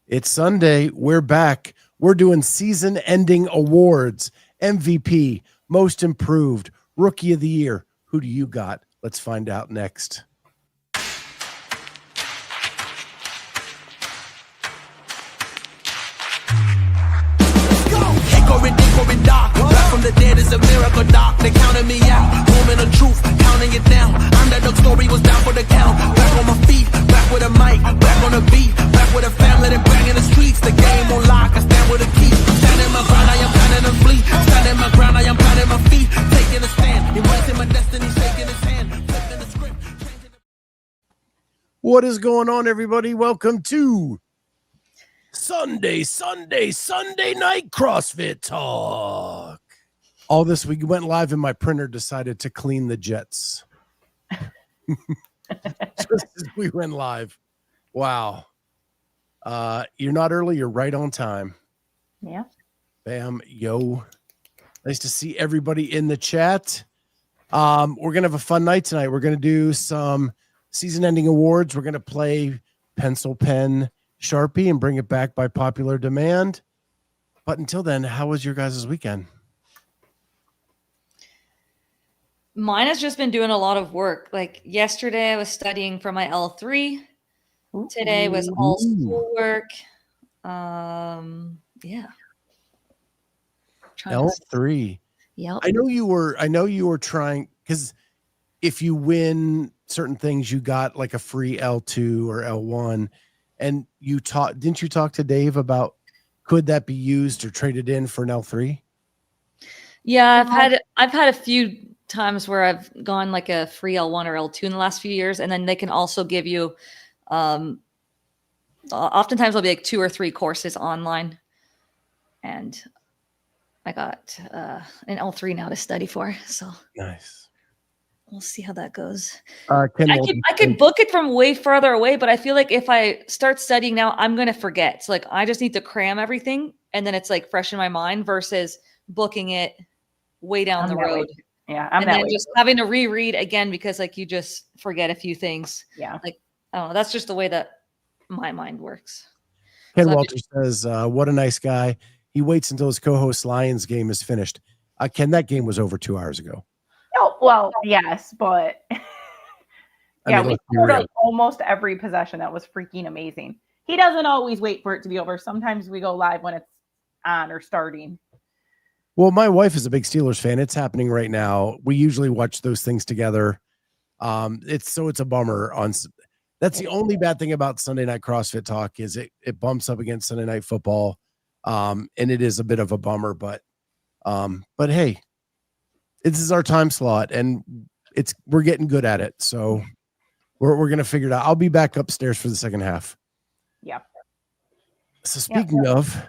It's Sunday. We're back. We're doing season-ending awards. MVP, Most Improved, Rookie of the Year. Who do you got? Let's find out next. Back from the dead is a miracle, doc. They counted me out. Moment of truth, counting it down. Underdog story was down for the count. Back on my feet, back with a mic, back on the beat, back with a family that bang in the streets. The game on lock, I stand with a key. Standing my ground, I am counting the fleet. Standing my ground, I am counting my feet. Taking a stand, embracing my destiny, shaking his hand, flipping the script. What is going on, everybody? Welcome to Sunday Night CrossFit Talk. All this week went live and my printer decided to clean the jets. Just as we went live. Wow. You're not early, you're right on time. Yeah. Bam, yo. Nice to see everybody in the chat. We're going to have a fun night tonight. We're going to do some season-ending awards. We're going to play pencil, pen, Sharpie and bring it back by popular demand. But until then, how was your guys' weekend? Mine has just been doing a lot of work. Like yesterday, I was studying for my L3. Today was all schoolwork. Yeah. L3. Yeah. I know you were trying, because if you win certain things, you got like a free L2 or L1. And didn't you talk to Dave about could that be used or traded in for an L3? Yeah, I've had a few times where I've gone like a free L1 or L2 in the last few years, and then they can also give you oftentimes there'll be like 2 or 3 courses online, and I got an L3 now to study for, so nice. We'll see how that goes. I could book it from way farther away, but I feel like if I start studying now, I'm going to forget. So like I just need to cram everything and then it's like fresh in my mind versus booking it way down the road. Yeah. And then just having to reread again because like you just forget a few things. Yeah. Like, I don't know. That's just the way that my mind works. Ken Walter says, what a nice guy. He waits until his co-host Lions game is finished. Ken, that game was over 2 hours ago. Oh, well, yes, but yeah, we scored on almost every possession. That was freaking amazing. He doesn't always wait for it to be over. Sometimes we go live when it's on or starting. Well, my wife is a big Steelers fan. It's happening right now. We usually watch those things together. It's a bummer. That's the only bad thing about Sunday Night CrossFit Talk is it bumps up against Sunday Night Football, and it is a bit of a bummer. But hey, this is our time slot, and we're getting good at it. So we're gonna figure it out. I'll be back upstairs for the second half. Yeah. So speaking of,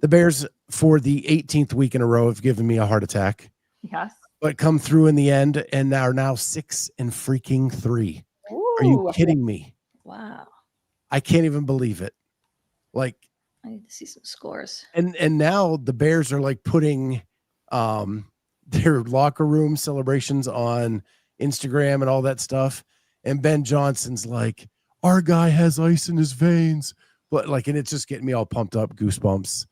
the Bears for the 18th week in a row have given me a heart attack. Yes. But come through in the end and are now 6-3. Ooh. Are you kidding me? Wow. I can't even believe it. Like, I need to see some scores. And now the Bears are like putting their locker room celebrations on Instagram and all that stuff. And Ben Johnson's like, our guy has ice in his veins. But like, and it's just getting me all pumped up, goosebumps,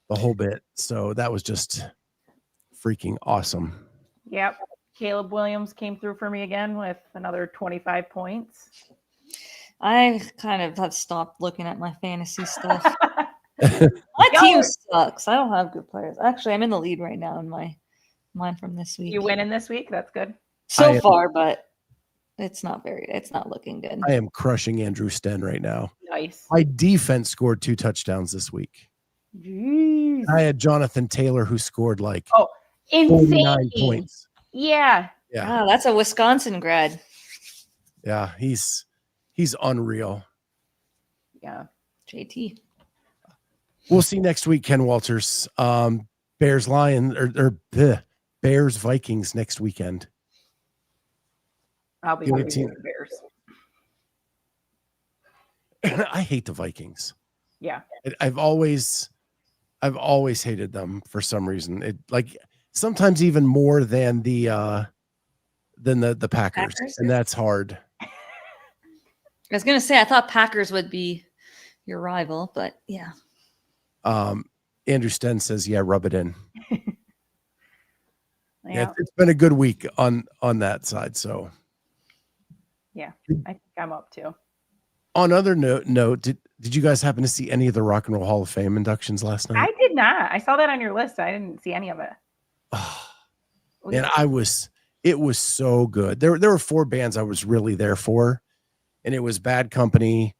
the whole bit. So that was just freaking awesome. Yep. Caleb Williams came through for me again with another 25 points. I kind of have stopped looking at my fantasy stuff. My team sucks. I don't have good players. Actually, I'm in the lead right now in mine from this week. You winning this week? That's good. So far, but it's not looking good. I am crushing Andrew Sten right now. Nice. My defense scored 2 touchdowns this week. Jeez. I had Jonathan Taylor who scored like 49 points. Yeah. Wow, that's a Wisconsin grad. Yeah, he's unreal. Yeah. JT. We'll see next week, Ken Walters. Bears Bears Vikings next weekend. I'll be rooting for the Bears. I hate the Vikings. Yeah. I've always hated them for some reason. It like sometimes even more than the Packers, and that's hard. I was gonna say I thought Packers would be your rival, but yeah. Andrew Sten says, yeah, rub it in. Yeah. It's been a good week on that side. So yeah, I think I'm up too. On other note, did you guys happen to see any of the Rock and Roll Hall of Fame inductions last night? I did not. I saw that on your list. I didn't see any of it. And it was so good. There were 4 bands I was really there for, and it was Bad Company,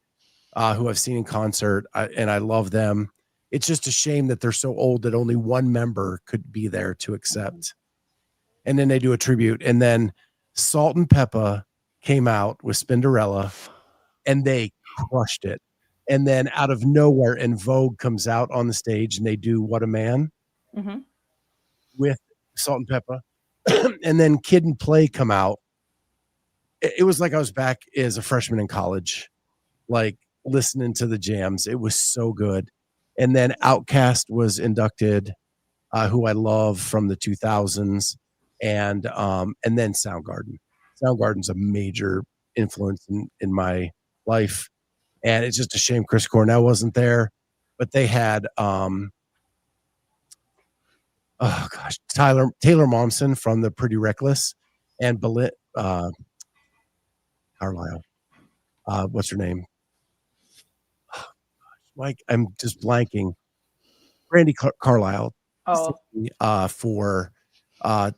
who I've seen in concert, and I love them. It's just a shame that they're so old that only one member could be there to accept. And then they do a tribute, and then Salt and Peppa came out with Spinderella, and they crushed it. And then out of nowhere, En Vogue comes out on the stage, and they do What a Man with Salt and Peppa. And then Kid and Play come out. It was like I was back as a freshman in college, like listening to the jams. It was so good. And then Outkast was inducted, who I love from the 2000s, and then Soundgarden. Soundgarden's a major influence in my life, and it's just a shame Chris Cornell wasn't there, but they had Taylor Momsen from the Pretty Reckless, and Carlisle. What's her name? Mike, I'm just blanking. Brandy Carlisle for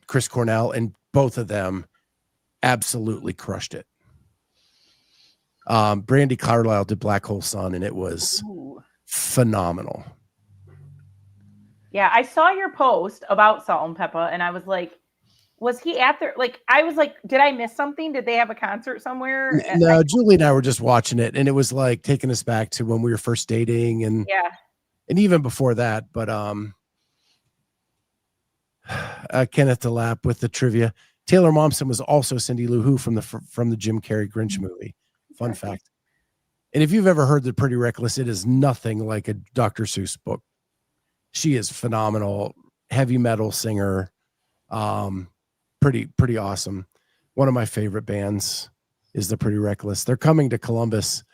Chris Cornell, and both of them absolutely crushed it. Brandy Carlisle did Black Hole Sun, and it was phenomenal. Yeah, I saw your post about Salt and Peppa, and I was like, was he at their, like, I was like, did I miss something? Did they have a concert somewhere? No, Julie and I were just watching it, and it was like taking us back to when we were first dating, and even before that. But Kenneth DeLapp with the trivia. Taylor Momsen was also Cindy Lou Who from the Jim Carrey Grinch movie. Fun fact. And if you've ever heard The Pretty Reckless, it is nothing like a Dr. Seuss book. She is phenomenal, heavy metal singer, pretty awesome. One of my favorite bands is The Pretty Reckless. They're coming to Columbus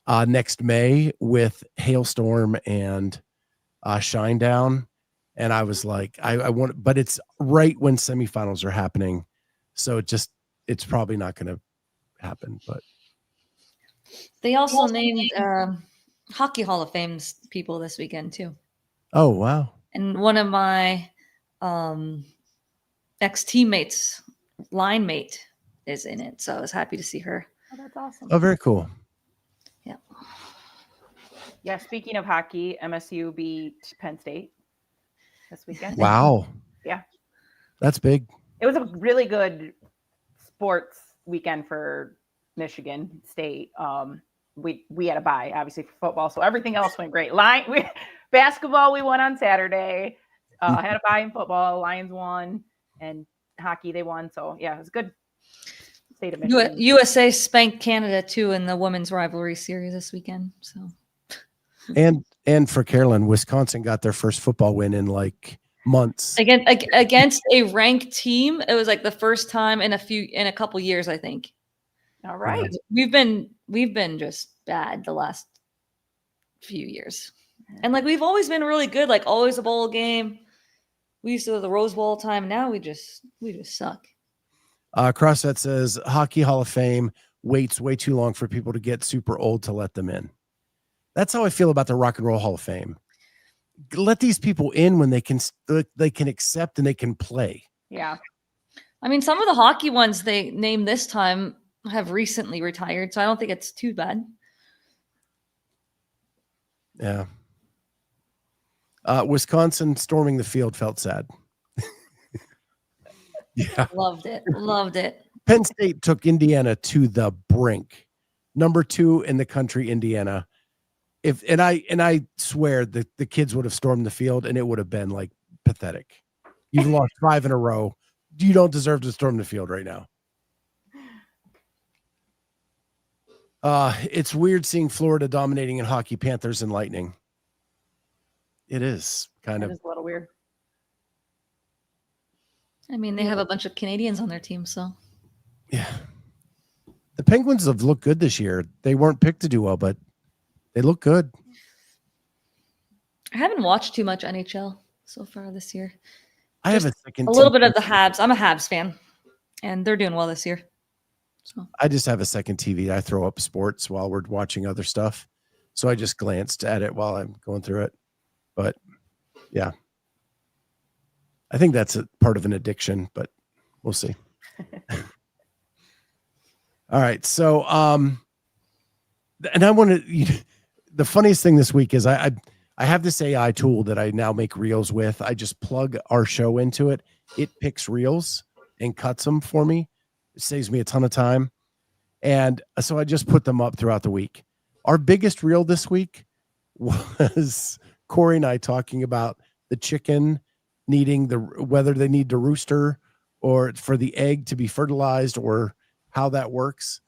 next May with Hailstorm and Shinedown. And I was like, I want, but it's right when semifinals are happening, so it's probably not going to happen. But they also named Hockey Hall of Fame people this weekend too. Oh wow! And one of my ex-teammates, line mate, is in it, so I was happy to see her. Oh, that's awesome! Oh, very cool. Yeah. Yeah. Speaking of hockey, MSU beat Penn State this weekend. Wow. Yeah. That's big. It was a really good sports weekend for Michigan State. We had a bye, obviously, for football, so everything else went great. Basketball, we won on Saturday. Had a bye in football. Lions won, and hockey, they won. So, yeah, it was good. State of Michigan. USA spanked Canada, too, in the women's rivalry series this weekend. So, And for Carolyne, Wisconsin got their first football win in like months. Against a ranked team. It was like the first time in a couple years, I think. All right. We've been just bad the last few years. And like we've always been really good, like always a bowl game. We used to go to the Rose Bowl all the time. Now we just suck. CrossFit says Hockey Hall of Fame waits way too long for people to get super old to let them in. That's how I feel about the Rock and Roll Hall of Fame. Let these people in when they can accept and they can play. Yeah. I mean, some of the hockey ones they named this time have recently retired, so I don't think it's too bad. Yeah. Wisconsin storming the field felt sad. Yeah. Loved it. Penn State took Indiana to the brink. Number 2 in the country, Indiana. I swear that the kids would have stormed the field and it would have been like pathetic. You've lost 5 in a row. You don't deserve to storm the field right now. It's weird seeing Florida dominating in hockey, Panthers and Lightning. It is kind of a little weird. I mean, they have a bunch of Canadians on their team, so. Yeah. The Penguins have looked good this year. They weren't picked to do well, but They look good. I haven't watched too much NHL so far this year. I have a second. A little bit of the Habs. I'm a Habs fan, and they're doing well this year. So I just have a second TV. I throw up sports while we're watching other stuff. So I just glanced at it while I'm going through it. But yeah, I think that's a part of an addiction, but we'll see. All right. So, and I want to, the funniest thing this week is I have this AI tool that I now make reels with. I just plug our show into it. It picks reels and cuts them for me. It saves me a ton of time. And so I just put them up throughout the week. Our biggest reel this week was Corey and I talking about the chicken needing whether they need to rooster or for the egg to be fertilized or how that works.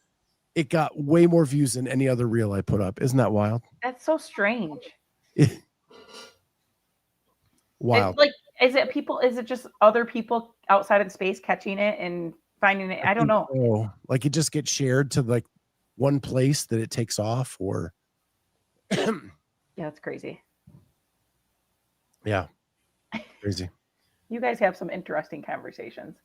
It got way more views than any other reel I put up. Isn't that wild? That's so strange. Wild. It's like, is it just other people outside of the space catching it and finding it? I don't know. So. Like it just gets shared to like one place that it takes off or. Yeah, it's crazy. Yeah. Crazy. You guys have some interesting conversations.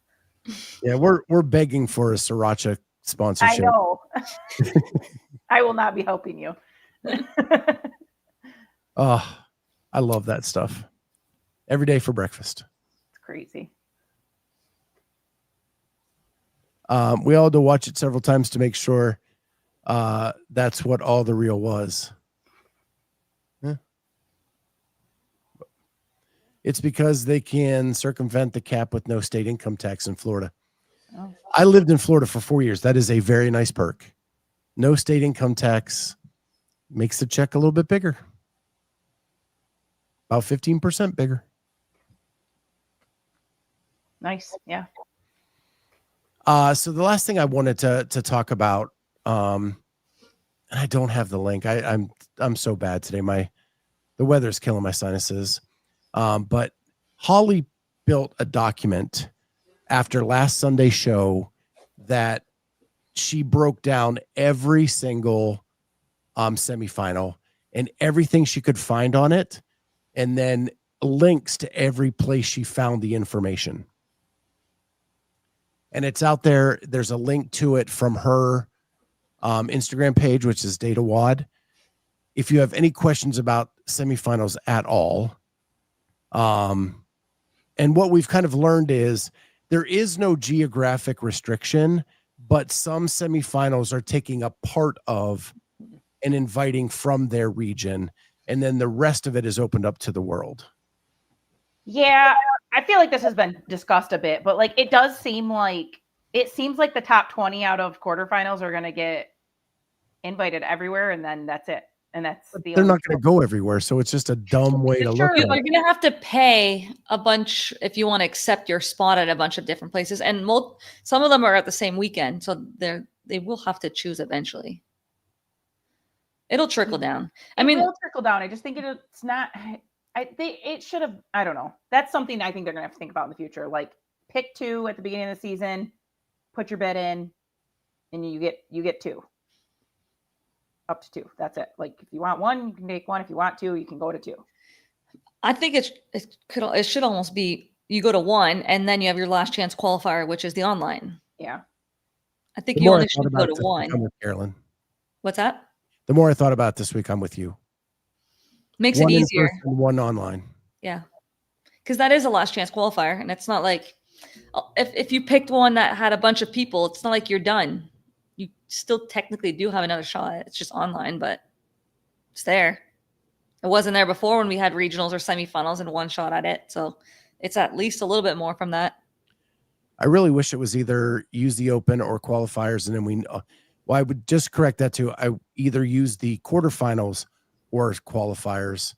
Yeah, we're begging for a sriracha sponsorship. I know. I will not be helping you. Oh, I love that stuff. Every day for breakfast. It's crazy. We all had to watch it several times to make sure that's what all the reel was. Yeah. It's because they can circumvent the cap with no state income tax in Florida. Oh. I lived in Florida for 4 years. That is a very nice perk. No state income tax makes the check a little bit bigger. About 15% bigger. Nice. Yeah. So the last thing I wanted to talk about, and I don't have the link. I'm so bad today. The weather's killing my sinuses. But Holli built a document after last Sunday's show that she broke down every single semifinal and everything she could find on it, and then links to every place she found the information. And it's out there. There's a link to it from her Instagram page, which is Data Wad. If you have any questions about semifinals at all, and what we've kind of learned is there is no geographic restriction, but some semifinals are taking a part of and inviting from their region, and then the rest of it is opened up to the world. Yeah, I feel like this has been discussed a bit, but like it seems like the top 20 out of quarterfinals are going to get invited everywhere, and then that's it. And they're not going to go everywhere, so it's just a dumb way to look at it. You're going to have to pay a bunch if you want to accept your spot at a bunch of different places, and some of them are at the same weekend, so they will have to choose eventually. It'll trickle down. I mean, it'll trickle down. I just think it's not. It should have. I don't know. That's something I think they're going to have to think about in the future. Like, pick 2 at the beginning of the season, put your bid in, and you get 2. Up to 2. That's it. Like, if you want 1, you can take 1. If you want 2, you can go to 2. I think it should almost be you go to 1 and then you have your last chance qualifier, which is the online. Yeah. I think you only should go to 1. I'm with Carolyne. What's that? The more I thought about it this week, I'm with you. Makes it easier. 1 online. Yeah. Because that is a last chance qualifier. And it's not like if you picked one that had a bunch of people, it's not like you're done. You still technically do have another shot. It's just online, but it's there. It wasn't there before when we had regionals or semifinals and 1 shot at it. So it's at least a little bit more from that. I really wish it was either use the open or qualifiers. And then I would just correct that too. I either use the quarterfinals or qualifiers.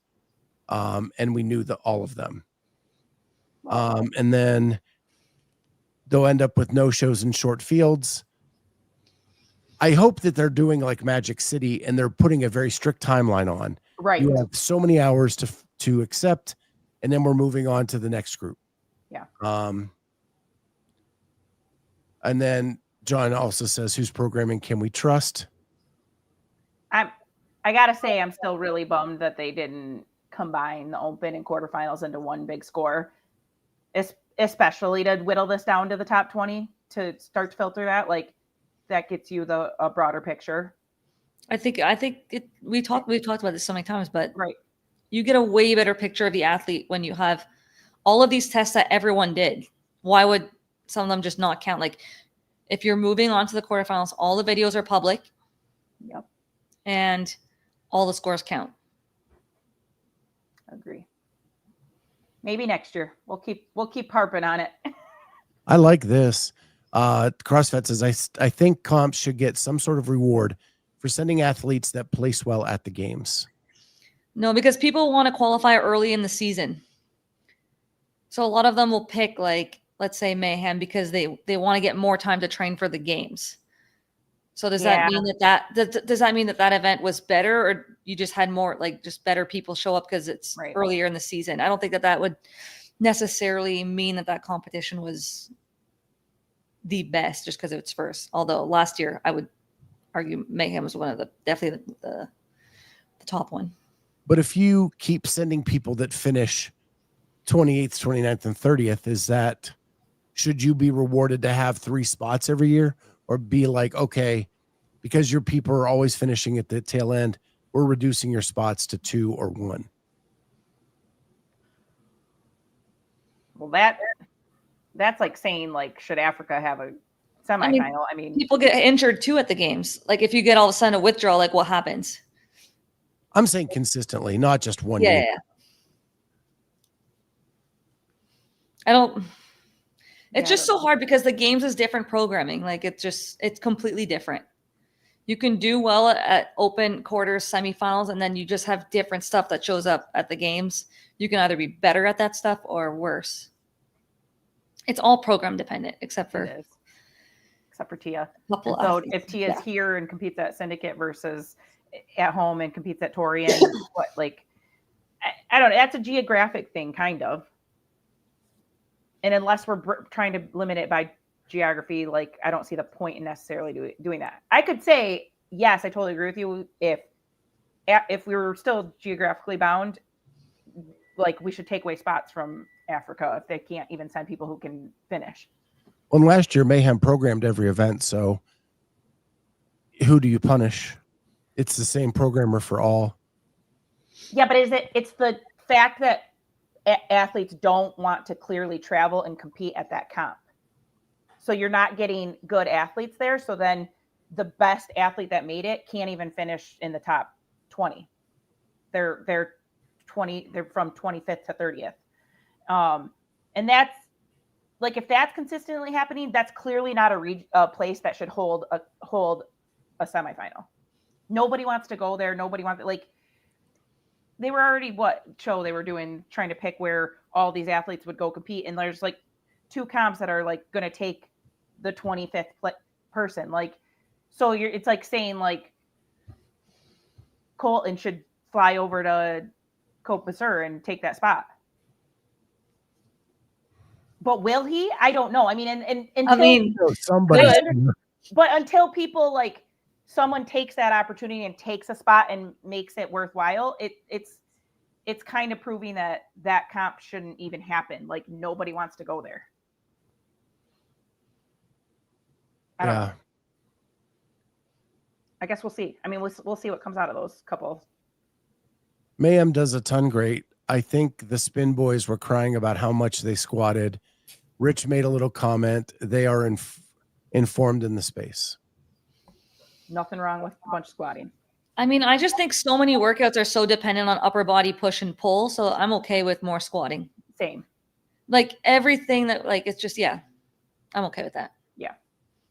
And we knew all of them. And then they'll end up with no shows in short fields. I hope that they're doing like Magic City and they're putting a very strict timeline on. Right. You have so many hours to accept, and then we're moving on to the next group. Yeah. And then John also says, whose programming can we trust? I I gotta say, I'm still really bummed that they didn't combine the Open and quarterfinals into one big score, especially to whittle this down to the top 20 to start to filter that. Like, that gets you a broader picture. We've talked about this so many times, but right, you get a way better picture of the athlete when you have all of these tests that everyone did. Why would some of them just not count? Like, if you're moving on to the quarterfinals, all the videos are public. Yep. And all the scores count. Agree. Maybe next year. We'll keep harping on it. I like this. CrossFit says, I think comps should get some sort of reward for sending athletes that place well at the games. No, because people want to qualify early in the season. So a lot of them will pick, like, let's say Mayhem, because they want to get more time to train for the games. So does that mean does that mean that event was better, or you just had more, like, just better people show up because it's earlier in the season? I don't think that would necessarily mean that competition was the best just because it's first. Although last year I would argue Mayhem was one of definitely the top one. But if you keep sending people that finish 28th, 29th, and 30th, should you be rewarded to have 3 spots every year? Or be like, okay, because your people are always finishing at the tail end, we're reducing your spots to 2 or 1. Well, that's like saying, like, should Africa have a semifinal? I mean, people get injured too at the games. Like, if you get all of a sudden a withdrawal, like, what happens? I'm saying consistently, not just one year. It's just so hard because the games is different programming. Like, it's completely different. You can do well at open, quarters, semifinals, and then you just have different stuff that shows up at the games. You can either be better at that stuff or worse. It's all program dependent, except for Tia. So if Tia's here and competes at Syndicate versus at home and competes at Torian, I don't know. That's a geographic thing, kind of. And unless we're trying to limit it by geography, like, I don't see the point in necessarily doing that. I could say, yes, I totally agree with you. If we were still geographically bound, like, we should take away spots from Africa if they can't even send people who can finish. Well, last year Mayhem programmed every event, so who do you punish? It's the same programmer for all. Yeah, but it's the fact that athletes don't want to clearly travel and compete at that comp. So you're not getting good athletes there. So then the best athlete that made it can't even finish in the top 20. They're from 25th to 30th. And that's, like, if that's consistently happening, that's clearly not a place that should hold a semifinal. Nobody wants to go there. Nobody wants, like, they were already they were doing, trying to pick where all these athletes would go compete. And there's, like, 2 comps that are, like, going to take the 25th person. Like, so it's like saying, like, Colton should fly over to Côte d'Azur and take that spot. But will he? I don't know. I mean, but until people, like, someone takes that opportunity and takes a spot and makes it worthwhile, it's kind of proving that comp shouldn't even happen. Like, nobody wants to go there. I don't know. I guess we'll see. I mean, we'll see what comes out of those couple. Mayhem does a ton great. I think the Spin Boys were crying about how much they squatted. Rich made a little comment. They are informed in the space. Nothing wrong with a bunch of squatting. I mean, I just think so many workouts are so dependent on upper body push and pull. So I'm okay with more squatting. Same. Like, everything that, like, it's just, I'm okay with that. Yeah.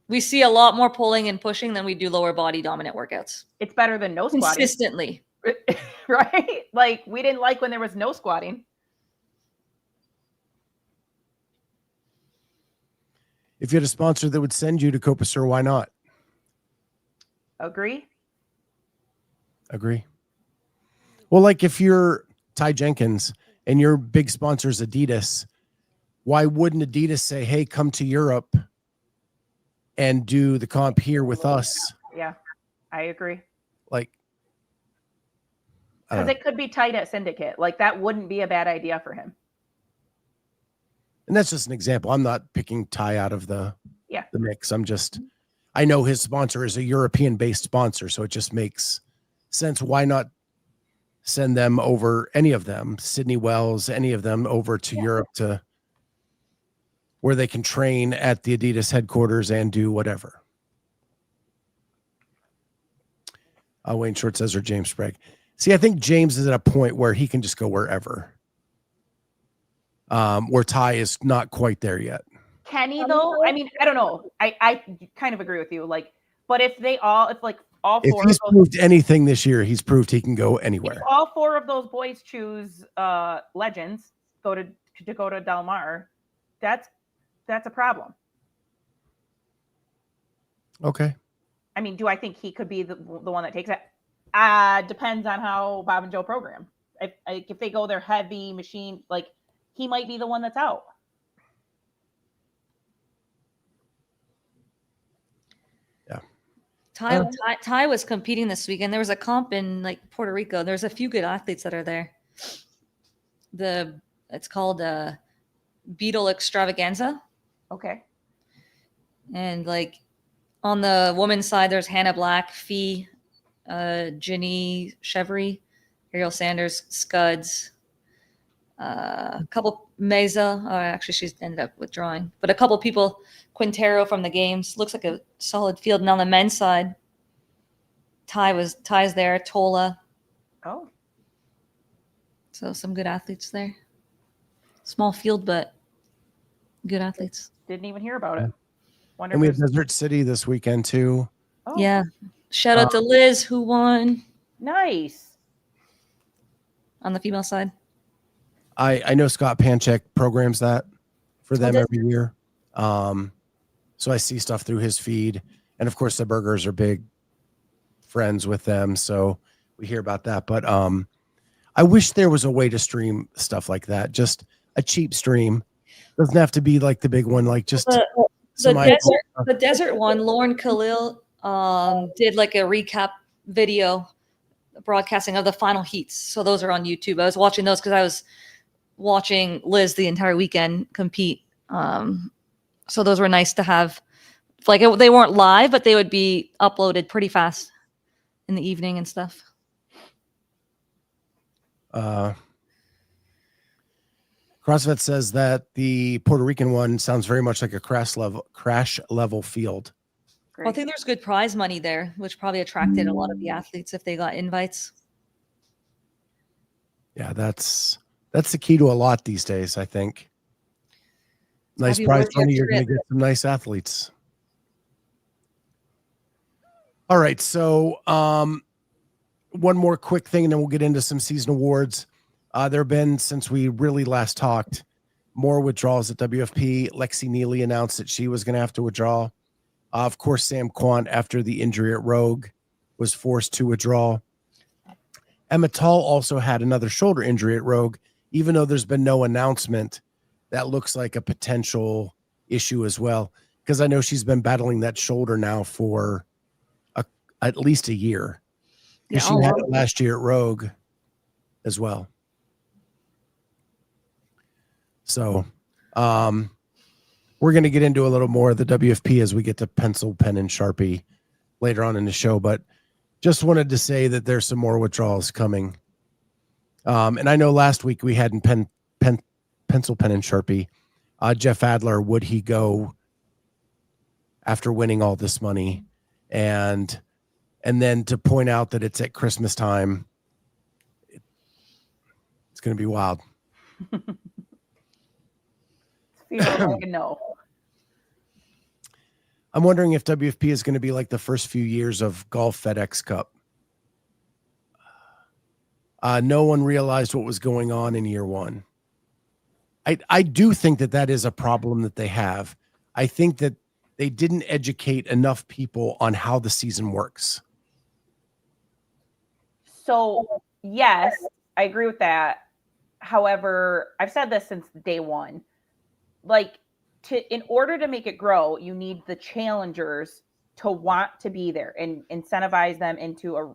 We see a lot more pulling and pushing than we do lower body dominant workouts. It's better than no squatting. Consistently. Right? Like, we didn't like when there was no squatting. If you had a sponsor that would send you to Côte d'Azur, why not? Agree. Well, like, if you're Ty Jenkins and your big sponsor is Adidas, why wouldn't Adidas say, hey, come to Europe and do the comp here with us? Yeah, I agree. Like, Because it could be tight at Syndicate. Like that wouldn't be a bad idea for him. And that's just an example. I'm not picking Ty out of the mix. I know his sponsor is a European-based sponsor, so it just makes sense. Why not send them over, any of them, Sydney Wells, any of them over to Europe to where they can train at the Adidas headquarters and do whatever. Wayne Short says, or James Sprague. See, I think James is at a point where he can just go wherever. Where Ty is not quite there yet. Can he though? I mean, I don't know. I kind of agree with you. Like, but if all four, if he's proved anything this year, he's proved he can go anywhere. If all four of those boys choose legends, go to Del Mar, that's a problem. Okay. I mean, do I think he could be the one that takes it? Depends on how Bob and Joe program. If they go their heavy machine, like he might be the one that's out. Yeah. Ty was competing this weekend. There was a comp in like Puerto Rico. There's a few good athletes that are there. It's called Beetle Extravaganza. Okay. And like on the women's side, there's Hannah Black, Fee, Ginny Chevry, Ariel Sanders, Scuds, a couple Meza. Actually, she's ended up withdrawing, but a couple people. Quintero from the games, looks like a solid field. And on the men's side, Ty's there, Tola. Oh, so some good athletes there. Small field, but good athletes. Didn't even hear about it. And we have Desert City this weekend too. Oh. Yeah. Shout out to Liz who won. Nice. On the female side. I know Scott Panchek programs that for them every year. So I see stuff through his feed. And of course the Burgers are big friends with them. So we hear about that. But I wish there was a way to stream stuff like that. Just a cheap stream. Doesn't have to be like the big one, like just the desert one, Lauren Khalil did like a recap video broadcasting of the final heats. So those are on YouTube. I was watching those because I was watching Liz the entire weekend compete. So those were nice to have. Like they weren't live, but they would be uploaded pretty fast in the evening and stuff. CrossFit says that the Puerto Rican one sounds very much like a crash level field. Well, I think there's good prize money there, which probably attracted a lot of the athletes if they got invites. Yeah, that's the key to a lot these days, I think. Nice prize money, you're going to get some nice athletes. All right, so one more quick thing, and then we'll get into some season awards. There have been, since we really last talked, more withdrawals at WFP. Lexi Neely announced that she was going to have to withdraw. Of course, Sam Quant, after the injury at Rogue, was forced to withdraw. Emma Tull also had another shoulder injury at Rogue, even though there's been no announcement. That looks like a potential issue as well, because I know she's been battling that shoulder now for at least a year. Yeah, she had it last year at Rogue as well. So we're going to get into a little more of the WFP as we get to pencil, pen, and Sharpie later on in the show, but just wanted to say that there's some more withdrawals coming. And I know last week we had in pencil, pen, and Sharpie, Jeff Adler, would he go after winning all this money? And then to point out that it's at Christmas time, it's going to be wild. No. I'm wondering if WFP is going to be like the first few years of Golf FedEx Cup. No one realized what was going on in year one. I do think that is a problem that they have. I think that they didn't educate enough people on how the season works. So, yes, I agree with that. However, I've said this since day one. Like, in order to make it grow, you need the challengers to want to be there and incentivize them into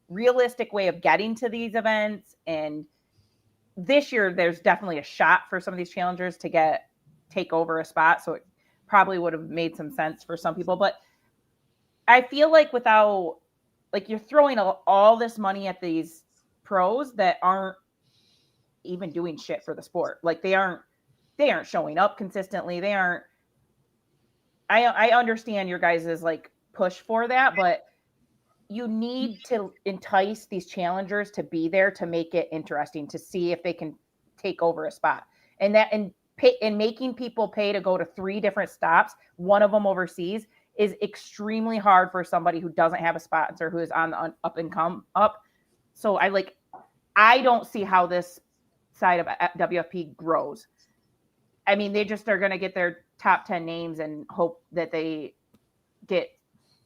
realistic way of getting to these events. And this year, there's definitely a shot for some of these challengers to take over a spot. So it probably would have made some sense for some people. But I feel like you're throwing all this money at these pros that aren't even doing shit for the sport. Like they aren't showing up consistently. They aren't. I understand your guys' like push for that, but you need to entice these challengers to be there to make it interesting, to see if they can take over a spot. And making people pay to go to 3 different stops, one of them overseas, is extremely hard for somebody who doesn't have a sponsor, who is on the up and come up. So I don't see how this side of WFP grows. I mean, they just are going to get their top 10 names and hope that they get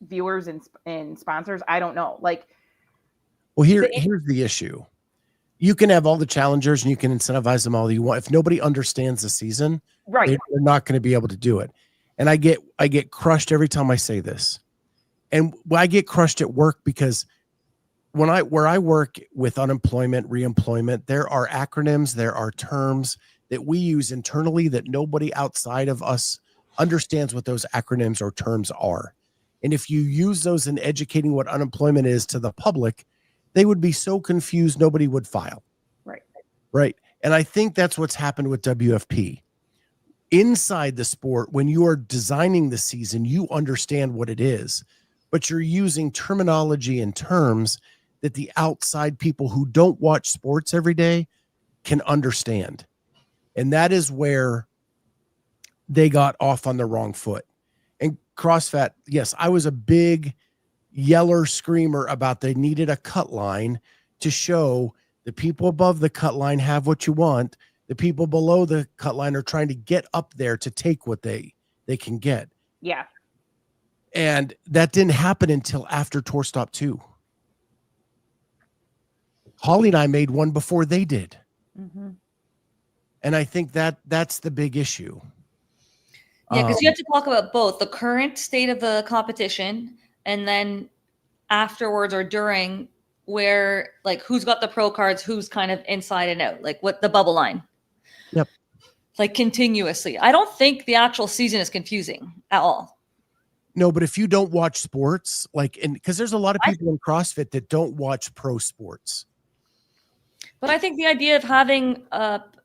viewers and sponsors. I don't know. Well, here's the issue. You can have all the challengers and you can incentivize them all you want. If nobody understands the season, right, they're not going to be able to do it. And I get crushed every time I say this. And I get crushed at work because where I work with unemployment, reemployment, there are acronyms, there are terms that we use internally that nobody outside of us understands what those acronyms or terms are. And if you use those in educating what unemployment is to the public, they would be so confused nobody would file. Right. And I think that's what's happened with WFP. Inside the sport, when you are designing the season, you understand what it is, but you're using terminology and terms that the outside people who don't watch sports every day can understand. And that is where they got off on the wrong foot. And CrossFit, yes, I was a big yeller screamer about they needed a cut line to show the people above the cut line have what you want. The people below the cut line are trying to get up there to take what they can get. Yeah. And that didn't happen until after Tour Stop 2. Holli and I made one before they did. Mm-hmm. And I think that's the big issue. Yeah, because you have to talk about both the current state of the competition and then afterwards or during, where like who's got the pro cards, who's kind of inside and out, like what the bubble line. Yep. Like continuously. I don't think the actual season is confusing at all. No, but if you don't watch sports, because there's a lot of people in CrossFit that don't watch pro sports. But I think the idea of having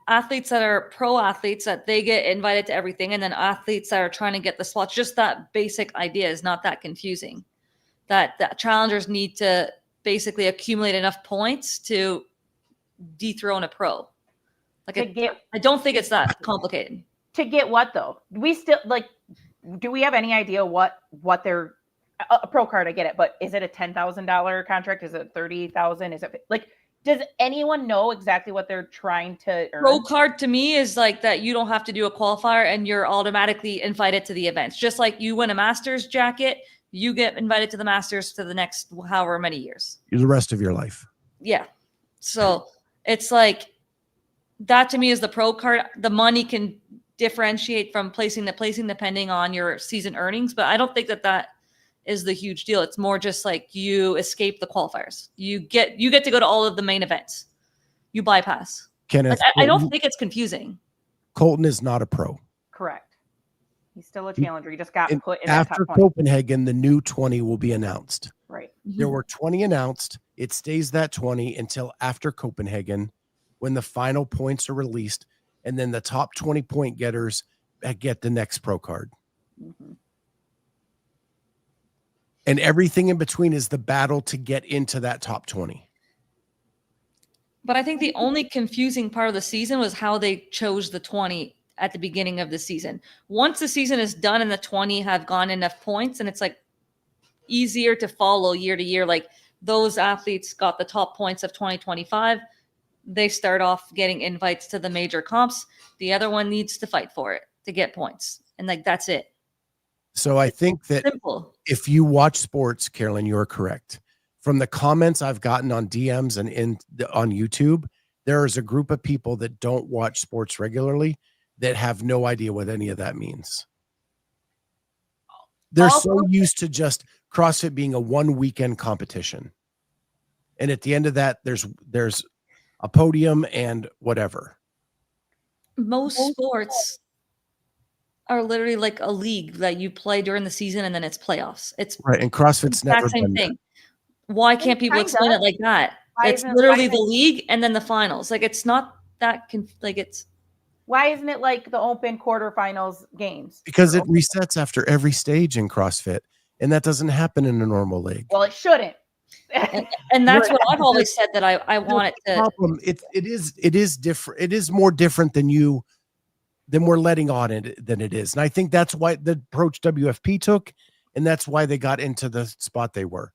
athletes that are pro athletes, that they get invited to everything, and then athletes that are trying to get the slots, just that basic idea is not that confusing. That challengers need to basically accumulate enough points to dethrone a pro. I don't think it's that complicated. To get what though? We still do we have any idea what their a pro card? I get it, but is it a $10,000 contract? Is it $30,000? Is it does anyone know exactly what they're trying to earn? Pro card to me is like that you don't have to do a qualifier and you're automatically invited to the events. Just like you win a Masters jacket, you get invited to the Masters to the next however many years. The rest of your life. Yeah. So it's like that to me is the pro card. The money can differentiate from placing depending on your season earnings, but I don't think that is the huge deal. It's more just like you escape the qualifiers. You get to go to all of the main events. You bypass. Kenneth, I don't think it's confusing. Colton is not a pro. Correct. He's still a challenger. He just got put in after top 20. Copenhagen, the new 20 will be announced. Right. Mm-hmm. There were 20 announced. It stays that 20 until after Copenhagen, when the final points are released, and then the top 20 point getters get the next pro card. Mm-hmm. And everything in between is the battle to get into that top 20. But I think the only confusing part of the season was how they chose the 20 at the beginning of the season. Once the season is done and the 20 have gone enough points, and it's like easier to follow year to year. Like those athletes got the top points of 2025. They start off getting invites to the major comps. The other one needs to fight for it to get points. And that's it. So I think that simple. If you watch sports, Carolyne, you're correct. From the comments I've gotten on DMs and on YouTube, there is a group of people that don't watch sports regularly that have no idea what any of that means. They're so used to just CrossFit being a one weekend competition. And at the end of that, there's a podium and whatever. Most sports are literally like a league that you play during the season and then it's playoffs. It's right. And CrossFit's never same done thing. That. Why can't people explain it like that? It's literally the league and then the finals. Like it's not that why isn't it like the open quarterfinals games? Because it resets after every stage in CrossFit, and that doesn't happen in a normal league. Well, it shouldn't. and that's what I've always said that I want it to. Problem. It is different. It is more different than we're letting on it than it is, and I think that's why the approach WFP took, and that's why they got into the spot they were.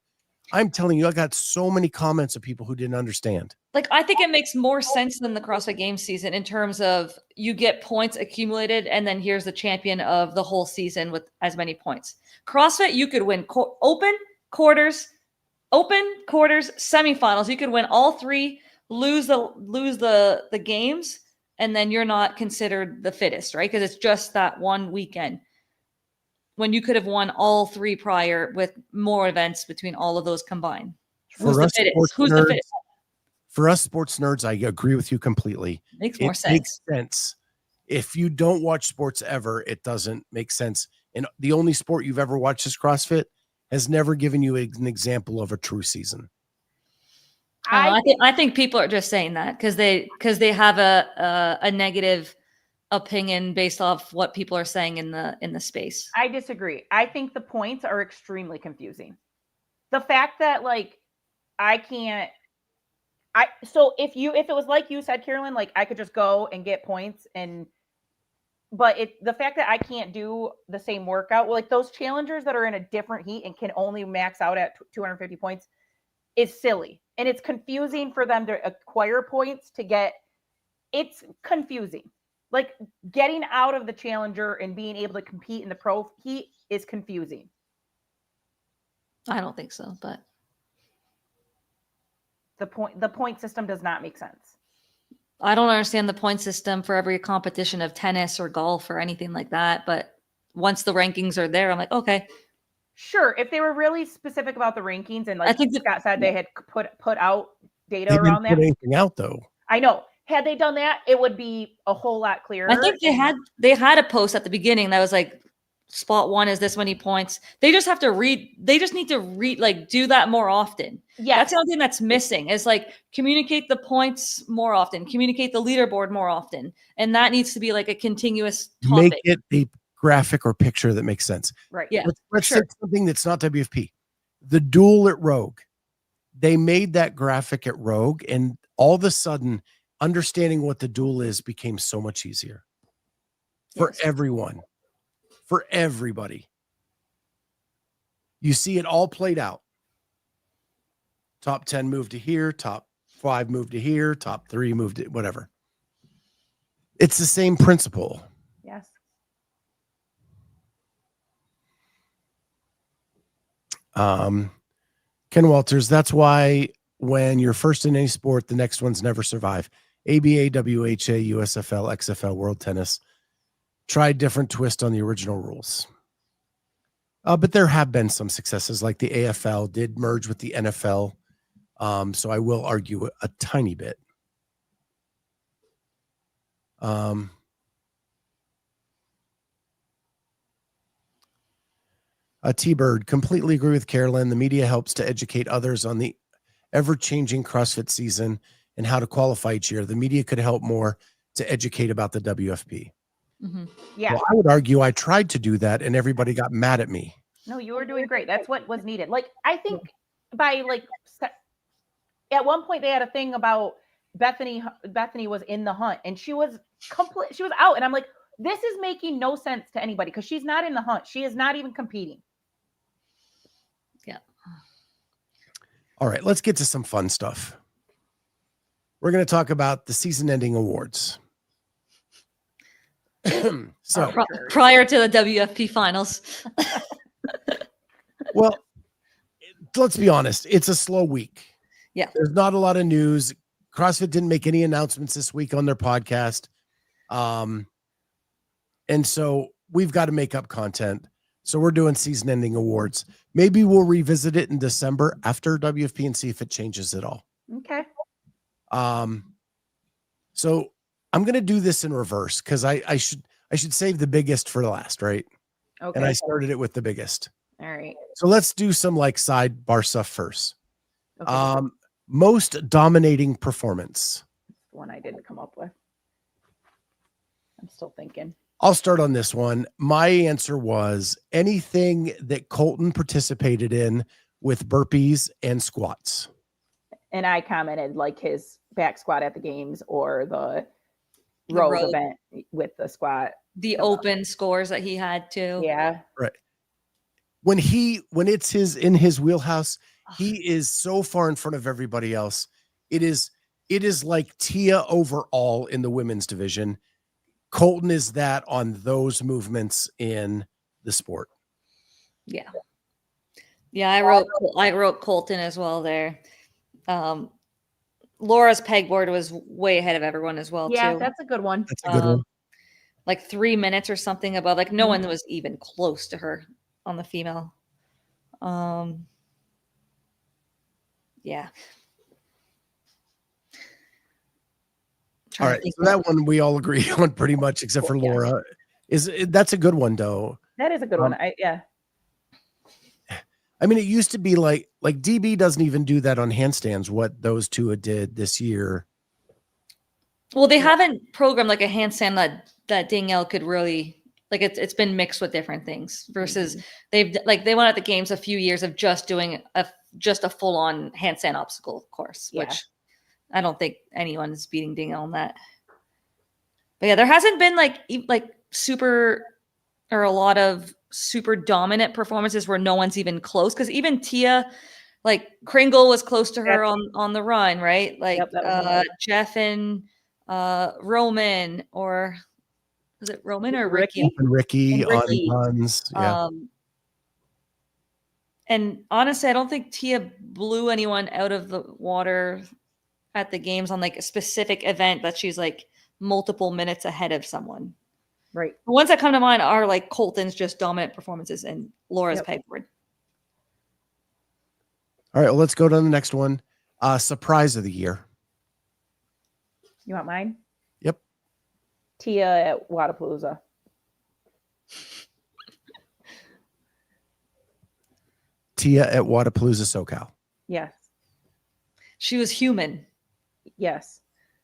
I'm telling you, I got so many comments of people who didn't understand. Like, I think it makes more sense than the CrossFit Games season in terms of you get points accumulated, and then here's the champion of the whole season with as many points. CrossFit, you could win open, quarters, semifinals. You could win all three, lose the games, and then you're not considered the fittest, right? Because it's just that one weekend. When you could have won all three prior with more events between all of those combined. Who's the fittest? For us sports nerds, I agree with you completely. Makes more sense. Makes sense. If you don't watch sports ever, it doesn't make sense. And the only sport you've ever watched is CrossFit has never given you an example of a true season. I think people are just saying that because they have a negative opinion based off what people are saying in the space. I disagree. I think the points are extremely confusing. The fact that so if it was like you said, Carolyne, like I could just go and get points but the fact that I can't do the same workout, like those challengers that are in a different heat and can only max out at 250 points is silly. And it's confusing for them to acquire points it's confusing. Like getting out of the challenger and being able to compete in the pro heat is confusing. I don't think so, but the point system does not make sense. I don't understand the point system for every competition of tennis or golf or anything like that. But once the rankings are there, I'm like, okay. Sure. If they were really specific about the rankings and like I think Scott said they had put out data around that. Put anything out though. I know. Had they done that, it would be a whole lot clearer. I think they had a post at the beginning that was like, spot one is this many points. They just have to read. They just need to read, like do that more often. Yeah. That's the only thing that's missing is like communicate the points more often, communicate the leaderboard more often. And that needs to be like a continuous topic. Make it a graphic or picture that makes sense. Right. Yeah. Let's take something that's not WFP. The duel at Rogue. They made that graphic at Rogue, and all of a sudden understanding what the duel is became so much easier for everyone, for everybody. You see it all played out. Top 10 moved to here, top 5 moved to here, top 3 moved to whatever. It's the same principle. Yes. Ken Walters, that's why when you're first in any sport, the next ones never survive. ABA, WHA, USFL, XFL, World Tennis tried different twist on the original rules. But there have been some successes, like the AFL did merge with the NFL. So I will argue a tiny bit. T-Bird, completely agree with Carolyne. The media helps to educate others on the ever-changing CrossFit season and how to qualify each year. The media could help more to educate about the WFP. Mm-hmm. Yeah. Well, I would argue I tried to do that and everybody got mad at me. No, you were doing great. That's what was needed. Like, I think by at one point they had a thing about Bethany was in the hunt and she was out. And I'm like, this is making no sense to anybody because she's not in the hunt. She is not even competing. Yeah. All right, let's get to some fun stuff. We're going to talk about the season-ending awards. So prior to the WFP finals. Well, let's be honest. It's a slow week. Yeah. There's not a lot of news. CrossFit didn't make any announcements this week on their podcast. And so we've got to make up content. So we're doing season-ending awards. Maybe we'll revisit it in December after WFP and see if it changes at all. Okay. So I'm gonna do this in reverse because I should save the biggest for last, right? Okay. And I started it with the biggest. All right. So let's do some like sidebar stuff first. Okay. Most dominating performance. One I didn't come up with. I'm still thinking. I'll start on this one. My answer was anything that Colton participated in with burpees and squats. And I commented like his back squat at the games or the road event with the squat. The open scores that he had too. Yeah. Right. When it's in his wheelhouse, he is so far in front of everybody else. It is like Tia overall in the women's division. Colton is that on those movements in the sport. Yeah. Yeah, I wrote Colton as well there. Laura's pegboard was way ahead of everyone as well, Yeah, too. that's a good one. That's a good one. Like 3 minutes or something above. Like no one was even close to her on the female. Yeah. All right, so that one we all agree on pretty much, except for Laura. That's a good one though. That is a good one. Yeah. I mean, it used to be like DB doesn't even do that on handstands. What those two did this year. Well, they haven't programmed like a handstand that Danielle could really like. It's been mixed with different things versus they went at the games a few years of just doing a full on handstand obstacle course, which I don't think anyone is beating Danielle on that. But yeah, there hasn't been like super or a lot of super dominant performances where no one's even close. Because even Tia, like Kringle was close to her on the run, right? Like Jeff and Roman, or was it Roman or Ricky? And Ricky on runs. Yeah. And honestly, I don't think Tia blew anyone out of the water at the games on like a specific event that she's like multiple minutes ahead of someone. Right. The ones that come to mind are like Colton's just dominant performances and Laura's pegboard. All right, well, let's go to the next one. Surprise of the year. You want mine? Yep. Tia at Wodapalooza. Tia at Wodapalooza SoCal. Yes. She was human. Yes.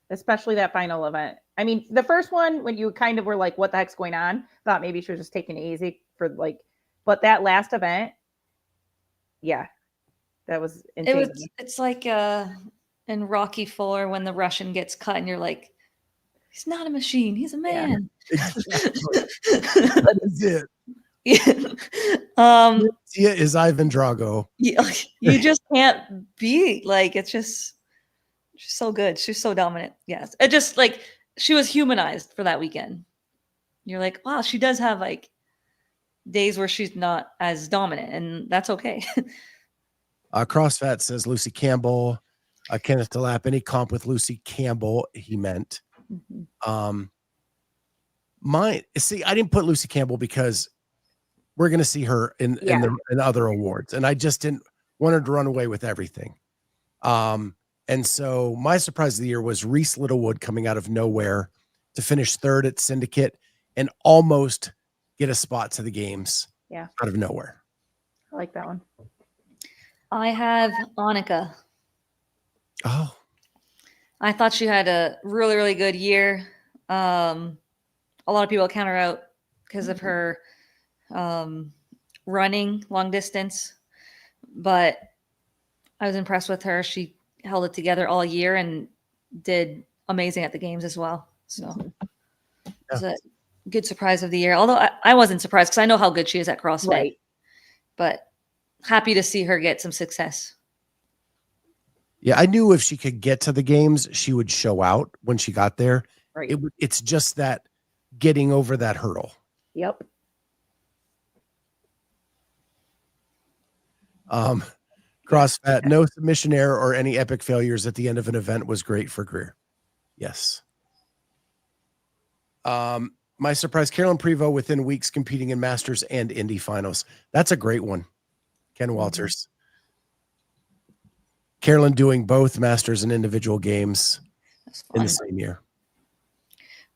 Especially that final event. I mean, the first one, when you kind of were like, what the heck's going on? Thought maybe she was just taking it easy for like, but that last event, yeah, that was insane. It's like in Rocky IV when the Russian gets cut and you're like, he's not a machine, he's a man. Yeah. That is it. Yeah. Tia is Ivan Drago. You just can't be like, it's just, she's so good. She's so dominant. Yes. It just like, she was humanized for that weekend. You're like, wow, she does have like days where she's not as dominant, and that's okay. CrossFit says Lucy Campbell. Kenneth DeLapp, any comp with Lucy Campbell, he meant. I didn't put Lucy Campbell because we're going to see her in other awards, and I just didn't want her to run away with everything. And so my surprise of the year was Reese Littlewood coming out of nowhere to finish third at Syndicate and almost get a spot to the games out of nowhere. I like that one. I have Annika. Oh. I thought she had a really, really good year. A lot of people count her out because of her running long distance, but I was impressed with her. She held it together all year and did amazing at the games as well. So it was a good surprise of the year. Although I wasn't surprised because I know how good she is at CrossFit, but happy to see her get some success. Yeah, I knew if she could get to the games, she would show out when she got there. Right. It's just that getting over that hurdle. Yep. CrossFit, no submission error or any epic failures at the end of an event was great for Greer. Yes. My My surprise, Carolyne Prevost within weeks competing in Masters and Indy finals. That's a great one. Ken Walters. Carolyne doing both Masters and individual games in the same year.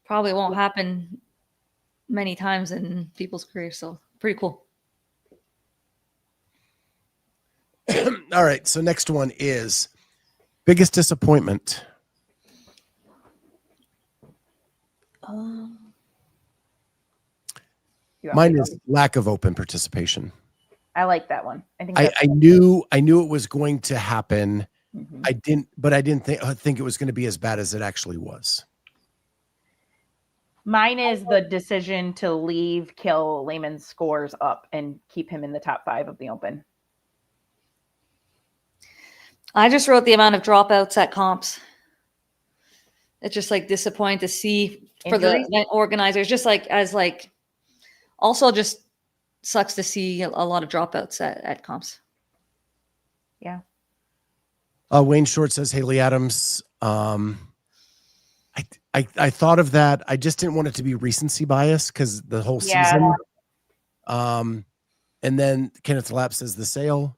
Probably won't happen many times in people's careers, so pretty cool. All right, so next one is biggest disappointment. Mine is lack of open participation. I like that one. I think I knew it was going to happen. Mm-hmm. I didn't think it was going to be as bad as it actually was. Mine is the decision to leave Kill Lehman's scores up and keep him in the top 5 of the Open. I just wrote the amount of dropouts at comps. It's just like disappointing to see for the event organizers, just like also just sucks to see a lot of dropouts at comps. Yeah. Wayne Short says Haley Adams. I thought of that. I just didn't want it to be recency bias because the whole season. And then Kenneth Lapp says the sale.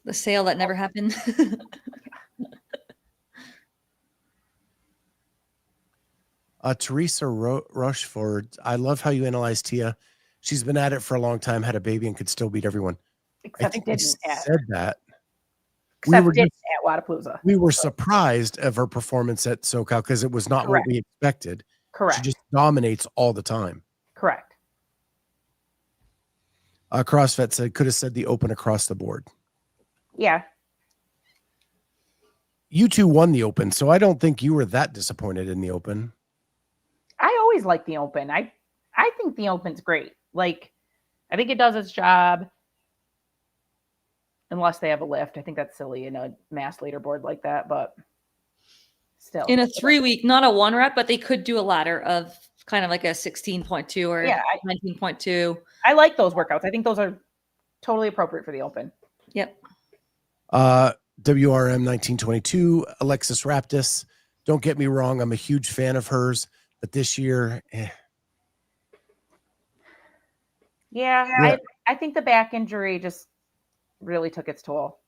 The sale that never happened. Teresa Rushford. I love how you analyze Tia. She's been at it for a long time, had a baby, and could still beat everyone. Except I think we said that. Except at Wodapalooza. We were surprised of her performance at SoCal because it was not what we expected. Correct. She just dominates all the time. Correct. CrossFit said could have said the Open across the board. Yeah. You two won the Open, so I don't think you were that disappointed in the Open. I always like the Open. I think the Open's great. Like, I think it does its job. Unless they have a lift. I think that's silly in a mass leaderboard like that, but still. In a 3-week, not a 1 rep, but they could do a ladder of kind of like a 16.2 or 19.2. I like those workouts. I think those are totally appropriate for the Open. Yep. WRM 1922, Alexis Raptis. Don't get me wrong, I'm a huge fan of hers, but this year, Yeah. I think the back injury just really took its toll.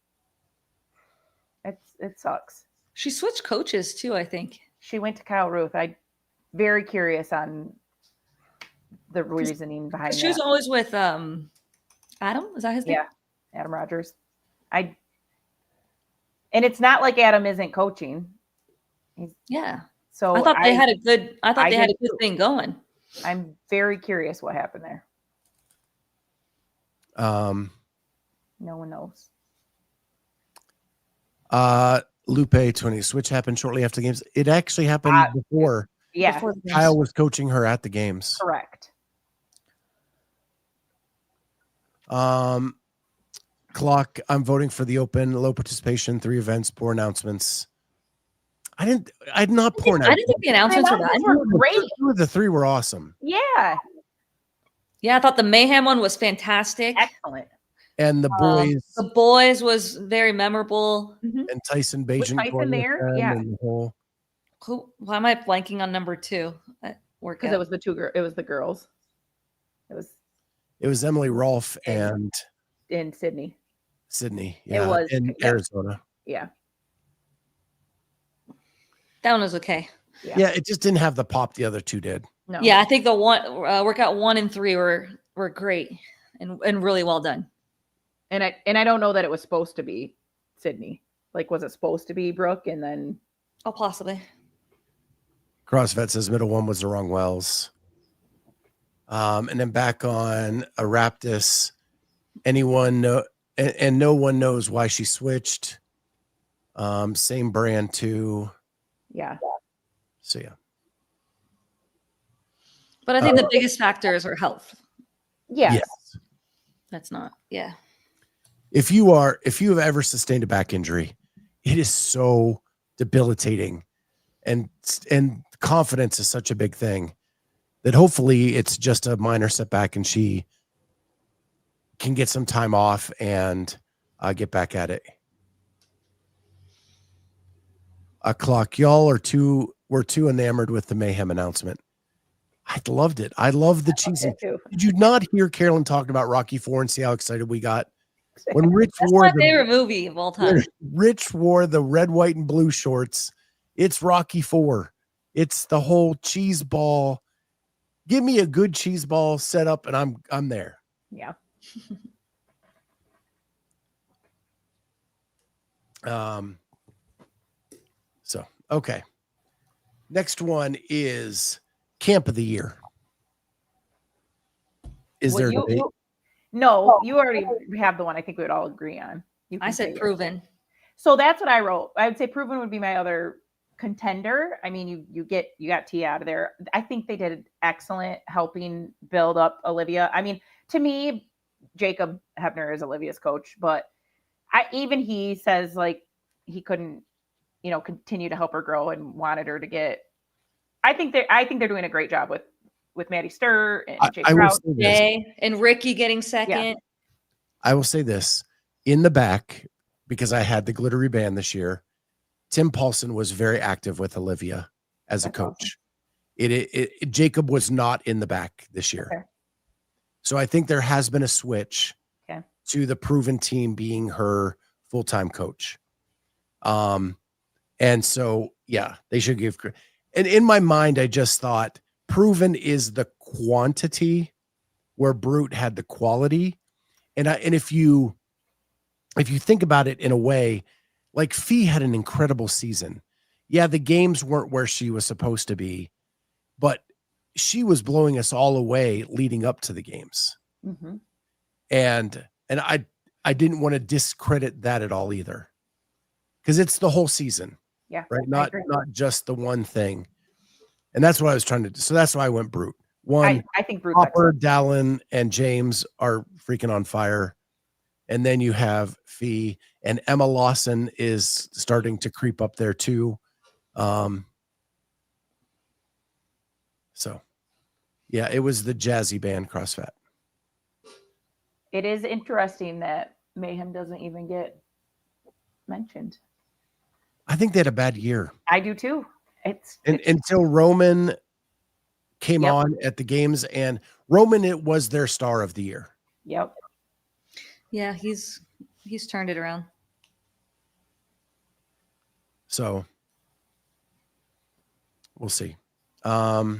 It sucks. She switched coaches too, I think. She went to Kyle Ruth. I'm very curious on the reasoning behind that. She was always with Adam. Is that his name? Yeah, Adam Rogers. And it's not like Adam isn't coaching. So I thought they had a good. I thought they had a good thing going. I'm very curious what happened there. No one knows. Lupe 20 switch happened shortly after the games. It actually happened before. Yeah. Before Kyle was coaching her at the games. Correct. Clock. I'm voting for the Open. Low participation, 3 events, poor announcements. I didn't poor announcements. I didn't think the announcements were bad. Great. 2 of the 3 were awesome. Yeah. Yeah, I thought the Mayhem one was fantastic. Excellent. And the boys was very memorable. Mm-hmm. And Tyson Bajan. Tyson there, yeah. And the whole... Why am I blanking on number 2? Because it was it was the girls. It was Emily Rolfe and in Sydney. Yeah, it was in Arizona. Yeah. That one was okay. Yeah, it just didn't have the pop the other 2 did. No. Yeah, I think the workout 1 and 3 were great and really well done. And I don't know that it was supposed to be Sydney. Like, was it supposed to be Brooke and then? Oh, possibly. CrossFit says middle one was the wrong Wells. And then back on a Raptis, anyone know, and no one knows why she switched. Same brand too. Yeah. So yeah. But I think the biggest factor is her health. Yes. That's not. Yeah. If you have ever sustained a back injury, it is so debilitating, and confidence is such a big thing that hopefully it's just a minor setback and she can get some time off and get back at it. Clock, y'all were too enamored with the Mayhem announcement. I loved it. I love the cheese. Did you not hear Carolyne talking about Rocky IV and see how excited we got? When Rich That's wore my favorite movie of all time. Rich wore the red, white, and blue shorts. It's Rocky IV. It's the whole cheese ball. Give me a good cheese ball setup, and I'm there. Yeah. So okay. Next one is Camp of the Year. Is there a debate? No, you already have the one I think we would all agree on. I said Proven. So that's what I wrote. I would say Proven would be my other contender. I mean, you got Tia out of there. I think they did excellent helping build up Olivia. I mean, to me, Jacob Hebner is Olivia's coach, but even he says like he couldn't, continue to help her grow and wanted her to get. I think they're doing a great job with Maddie Sturr and Jake Rouse. And Ricky getting second. Yeah. I will say this in the back, because I had the glittery band this year. Tim Paulson was very active with Olivia as a coach. Awesome. Jacob was not in the back this year. Okay. So I think there has been a switch to the Proven team being her full-time coach. And so, yeah, they should give. And in my mind, I just thought Proven is the quantity where Brute had the quality. And if you think about it in a way, like Fee had an incredible season. Yeah, the games weren't where she was supposed to be, but she was blowing us all away leading up to the games. Mm-hmm. And I didn't want to discredit that at all either, because it's the whole season. Yeah, right. Not just the one thing. And that's what I was trying to do. So that's why I went Brute. One, I think Brute. Hopper, Dallin, and James are freaking on fire. And then you have Fee, and Emma Lawson is starting to creep up there too. So yeah, it was the jazzy band CrossFit. It is interesting that Mayhem doesn't even get mentioned. I think they had a bad year. I do too. It's until Roman came on at the games, and Roman, it was their star of the year. Yep. Yeah, he's turned it around. So we'll see. Yeah.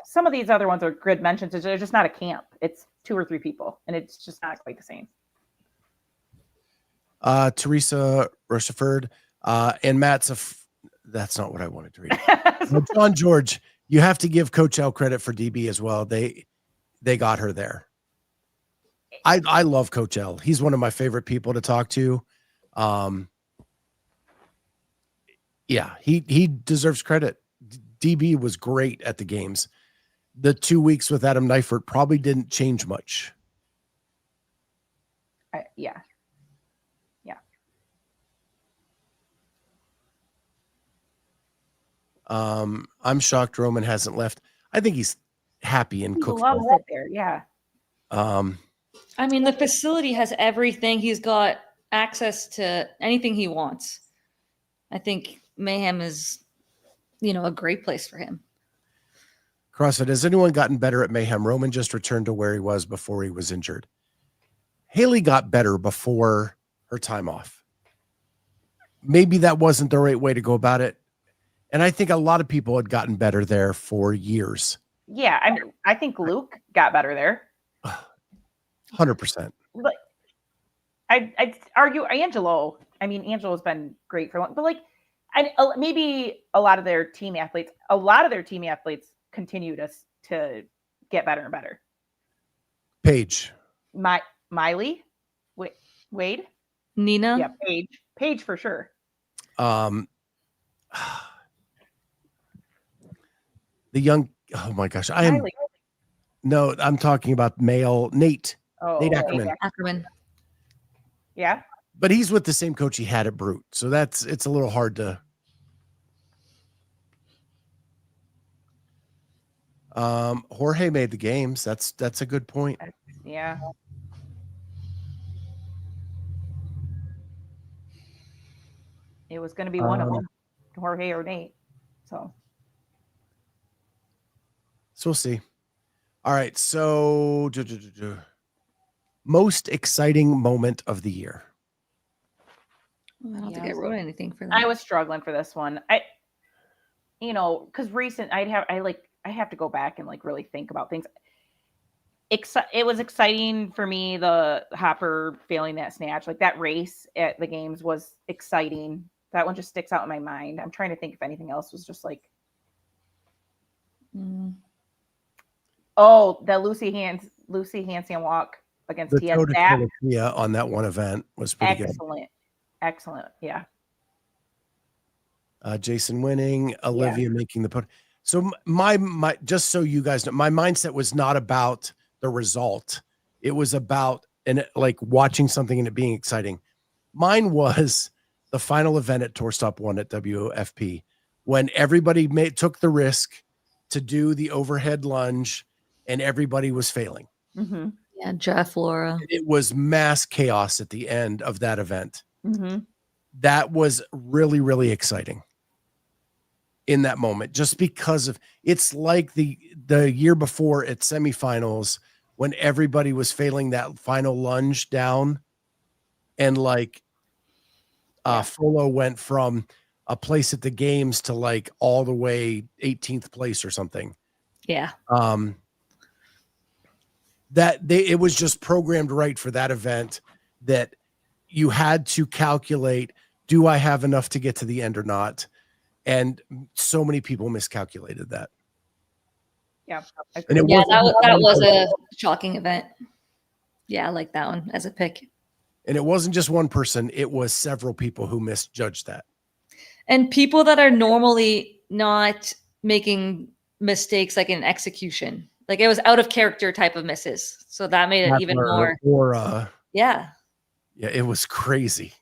Some of these other ones are good mentions. They're just not a camp. It's 2 or 3 people, and it's just not quite the same. Teresa Rocheford, and Matt's that's not what I wanted to read. John George, you have to give Coach L credit for DB as well. They got her there. I love Coach L. He's one of my favorite people to talk to. Yeah, he deserves credit. DB was great at the games. The 2 weeks with Adam Neifert probably didn't change much. Yeah. I'm shocked Roman hasn't left. I think he's happy in Cookville. He loves it there. Yeah. I mean, the facility has everything. He's got access to anything he wants. I think Mayhem is, a great place for him. CrossFit, has anyone gotten better at Mayhem? Roman just returned to where he was before he was injured. Haley got better before her time off. Maybe that wasn't the right way to go about it. And I think a lot of people had gotten better there for years. Yeah, I think Luke got better there. 100%. But I'd argue Angelo. I mean, Angelo's been great for long, but maybe a lot of their team athletes continue to get better and better. Paige. Miley, Wade, Nina. Yeah, Paige for sure. The young, oh my gosh, I'm talking about male Nate. Nate Ackerman. Yeah. But he's with the same coach he had at Brute. So it's a little hard to. Jorge made the games. That's a good point. Yeah. It was going to be one of them, Jorge or Nate. So. So we'll see. All right. So most exciting moment of the year. I don't think I wrote anything for that. I was struggling for this one. Because I have to go back and like really think about things. It was exciting for me. The Hopper failing that snatch, like that race at the games was exciting. That one just sticks out in my mind. I'm trying to think if anything else was just like, the Lucy Hansen walk against the Tia. That on that one event was pretty excellent. Excellent. Yeah. Jason winning, Olivia making the put. So my just so you guys know, my mindset was not about the result. It was about like watching something and it being exciting. Mine was the final event at Tour Stop 1 at WFP when everybody took the risk to do the overhead lunge and everybody was failing. Mm-hmm. Yeah, Jeff, Laura. It was mass chaos at the end of that event. Mm-hmm. That was really, really exciting in that moment, just because of it's like the year before at semifinals when everybody was failing that final lunge down and like Folo went from a place at the games to like all the way 18th place or something. Yeah. It was just programmed right for that event that you had to calculate, do I have enough to get to the end or not? And so many people miscalculated that. Yeah. And that was a shocking event. Yeah, I like that one as a pick. And it wasn't just one person, it was several people who misjudged that. And people that are normally not making mistakes like in execution. Like it was out of character type of misses. So that made it even more. Yeah, it was crazy.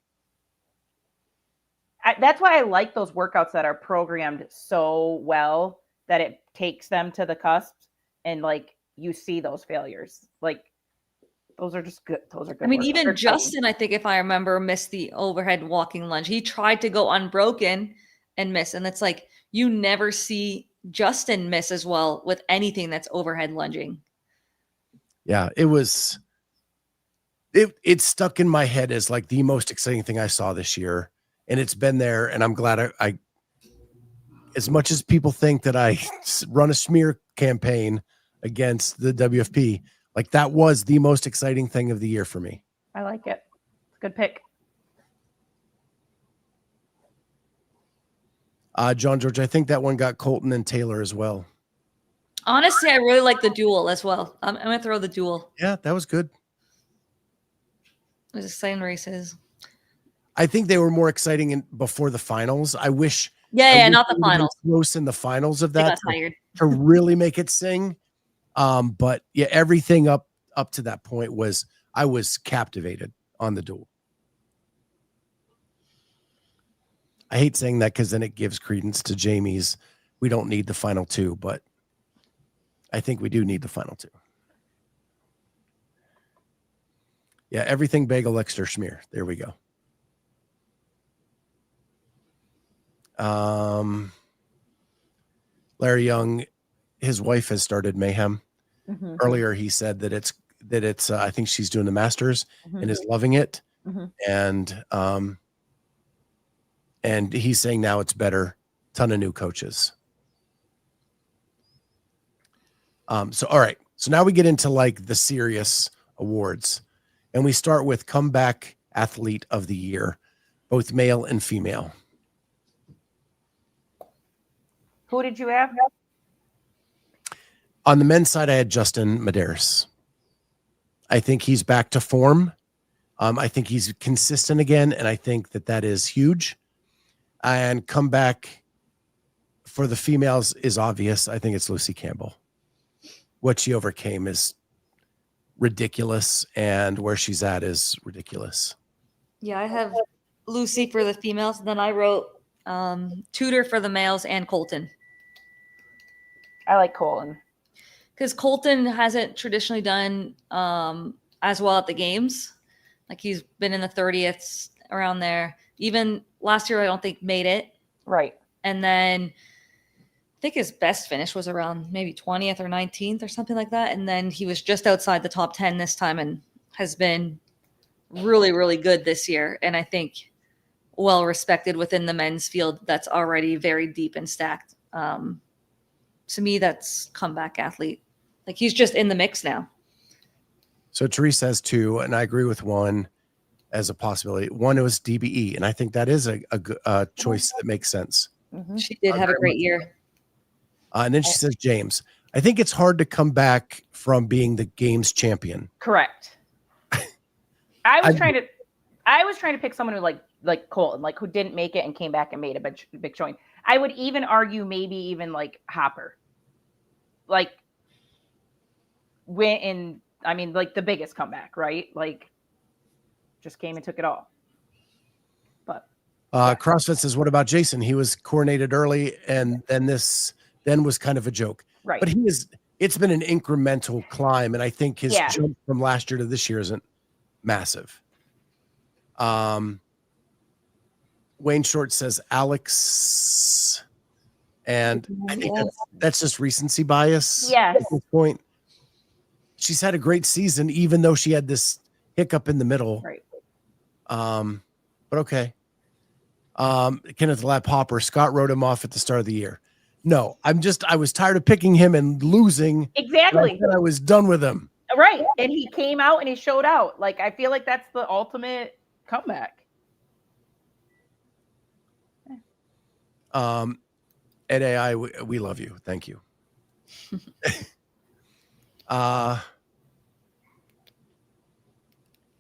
That's why I like those workouts that are programmed so well that it takes them to the cusp and like you see those failures. Like those are just good. Those are good. I mean, even Justin, I think if I remember, missed the overhead walking lunge. He tried to go unbroken and miss. And it's like, you never see Justin miss as well with anything that's overhead lunging. Yeah, it stuck in my head as like the most exciting thing I saw this year. And it's been there. And I'm glad I as much as people think that I run a smear campaign against the WFP, like that was the most exciting thing of the year for me. I like it. Good pick. John George, I think that one got Colton and Taylor as well. Honestly, I really like the duel as well. I'm going to throw the duel. Yeah, that was good. It was exciting races. I think they were more exciting before the finals. I wish. Not the finals. Close in the finals of that to really make it sing. But yeah, everything up to that point I was captivated on the duel. I hate saying that because then it gives credence to Jamie's. We don't need the final two, but I think we do need the final two. Yeah, everything bagel extra schmear. There we go. Larry Young, his wife has started mayhem. Mm-hmm. Earlier, he said that it's I think she's doing the Masters and is loving it. Mm-hmm. And he's saying now it's better. Ton of new coaches. So, all right. So now we get into like the serious awards and we start with Comeback Athlete of the Year, both male and female. Who did you have? On the men's side, I had Justin Medeiros. I think he's back to form. I think he's consistent again, and I think that is huge. And comeback for the females is obvious. I think it's Lucy Campbell. What she overcame is ridiculous, and where she's at is ridiculous. Yeah, I have Lucy for the females. Then I wrote Tudor for the males and Colton. I like Colton. Because Colton hasn't traditionally done as well at the games. Like he's been in the 30th around there. Even last year, I don't think made it. Right. And then think his best finish was around maybe 20th or 19th or something like that. And then he was just outside the top 10 this time and has been really, really good this year. And I think well respected within the men's field that's already very deep and stacked. To me, that's comeback athlete. Like he's just in the mix now. So Teresa has 2, and I agree with 1 as a possibility. 1 was DBE, and I think that is a choice that makes sense. Mm-hmm. She did have a great year. And then she says James. I think it's hard to come back from being the games champion. Correct. I was trying to pick someone who like Colton, like who didn't make it and came back and made a big showing. I would even argue maybe even like Hopper. Like went in, I mean, like the biggest comeback, right? Like just came and took it all. But CrossFit says, what about Jason? He was coordinated early and then was kind of a joke. Right. But it's been an incremental climb, and I think his jump from last year to this year isn't massive. Wayne Short says Alex, and I think that's just recency bias. Yes. At this point, she's had a great season, even though she had this hiccup in the middle. Right. But okay. Kenneth Lap Hopper, Scott wrote him off at the start of the year. No, I was tired of picking him and losing. Exactly. I was done with him. Right. And he came out and he showed out. Like, I feel like that's the ultimate comeback. Ed AI, we love you. Thank you.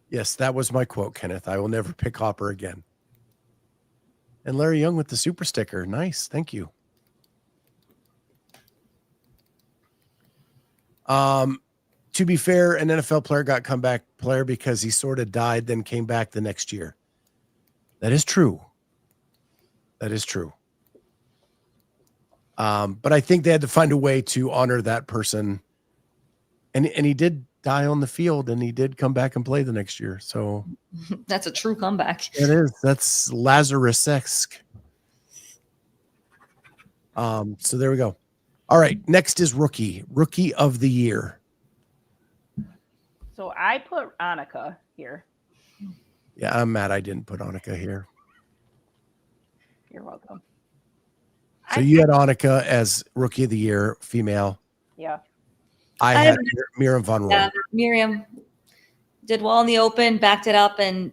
Yes, that was my quote, Kenneth. I will never pick Hopper again. And Larry Young with the super sticker. Nice. Thank you. To be fair, an NFL player got comeback player because he sort of died, then came back the next year. That is true. That is true. But I think they had to find a way to honor that person. And he did die on the field, and he did come back and play the next year. So that's a true comeback. It is. That's Lazarus-esque. So there we go. All right. Next is rookie of the year. So I put Annika here. Yeah, I'm mad I didn't put Annika here. You're welcome. So you had Annika as rookie of the year, female. Yeah. I had Miriam Von Roy. Yeah, Miriam did well in the open, backed it up, and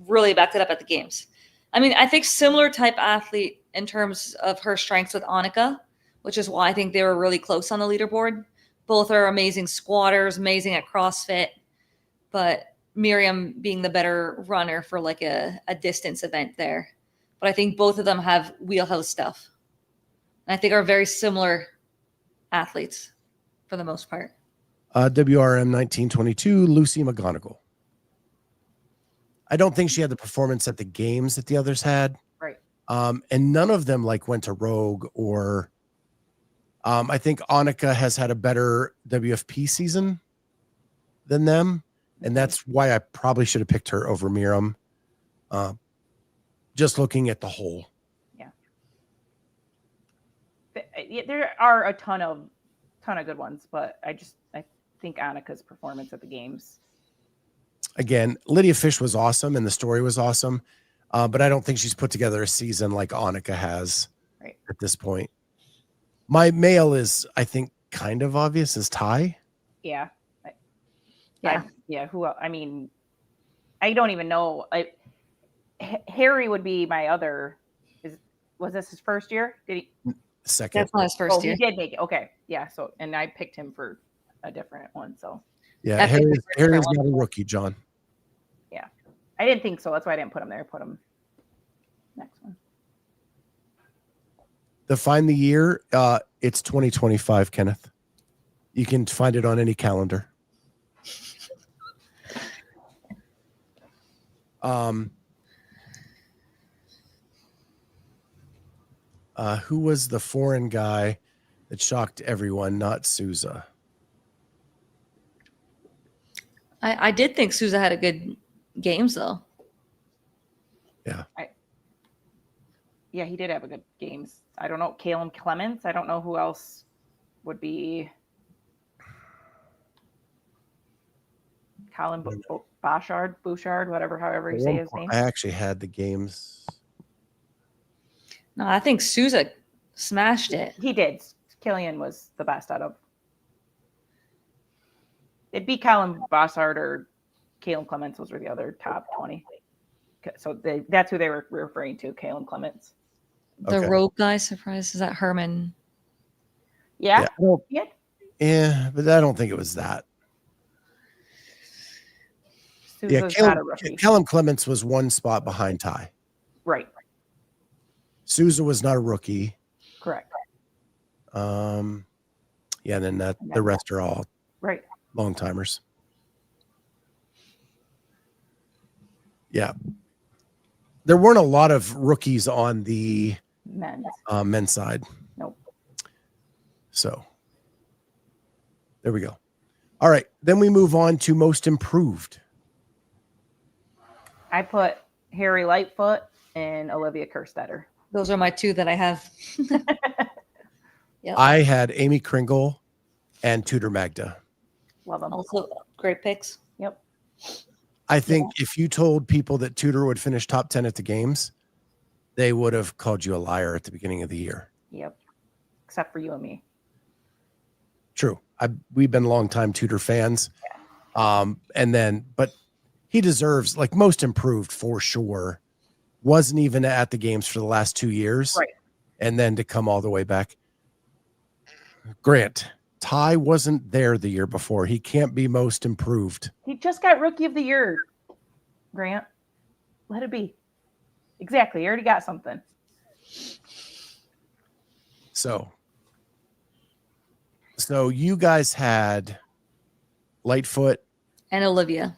really backed it up at the games. I mean, I think similar type athlete in terms of her strengths with Annika, which is why I think they were really close on the leaderboard. Both are amazing squatters, amazing at CrossFit, but Miriam being the better runner for like a distance event there. But I think both of them have wheelhouse stuff. And I think are very similar athletes for the most part. WRM 1922, Lucy McGonigal. I don't think she had the performance at the games that the others had. Right. And none of them like went to Rogue or I think Annika has had a better WFP season than them. And that's why I probably should have picked her over Miriam. Just looking at the whole. Yeah. There are a ton of good ones, but I think Annika's performance at the games. Again, Lydia Fish was awesome and the story was awesome. But I don't think she's put together a season like Annika has at this point. My male is, I think, kind of obvious is Ty. Yeah. Who else? I mean, I don't even know. Harry would be my other. Was this his first year? Did he? Second. That's not his first year. He did make it. Okay. Yeah. So, and I picked him for a different one. So. Yeah. Harry's not a rookie, John. Yeah. I didn't think so. That's why I didn't put him there. Put him next one. Define the year. It's 2025, Kenneth. You can find it on any calendar. Who was the foreign guy that shocked everyone? Not Souza. I did think Souza had a good games though. Yeah. Yeah, he did have a good games. I don't know. Calum Clements. I don't know who else would be. Colin Bouchard, however you say his name. I actually had the games. No, I think Souza smashed it. He did. Killian was the best out of. It'd be Colin Bouchard or Calum Clements were the other top 20. So that's who they were referring to, Calum Clements. The rogue guy, surprise, is that Herman? Yeah. Yeah, but I don't think it was that. Souza's Calum Clements was one spot behind Ty. Right. Souza was not a rookie. Correct. And then the rest are all long timers. Yeah. There weren't a lot of rookies on the men's side. Nope. So there we go. All right. Then we move on to most improved. I put Harry Lightfoot and Olivia Kerstetter. Those are my two that I have. Yep. I had Amy Kringle and Tudor Magda. Love them. Also great picks. Yep. I think if you told people that Tudor would finish top 10 at the games, they would have called you a liar at the beginning of the year. Yep. Except for you and me. True. We've been longtime Tudor fans. Yeah. But he deserves, like, most improved for sure. Wasn't even at the games for the last 2 years. Right. And then to come all the way back. Grant, Ty wasn't there the year before. He can't be most improved. He just got Rookie of the Year, Grant. Let it be. Exactly. You already got something. So you guys had Lightfoot and Olivia.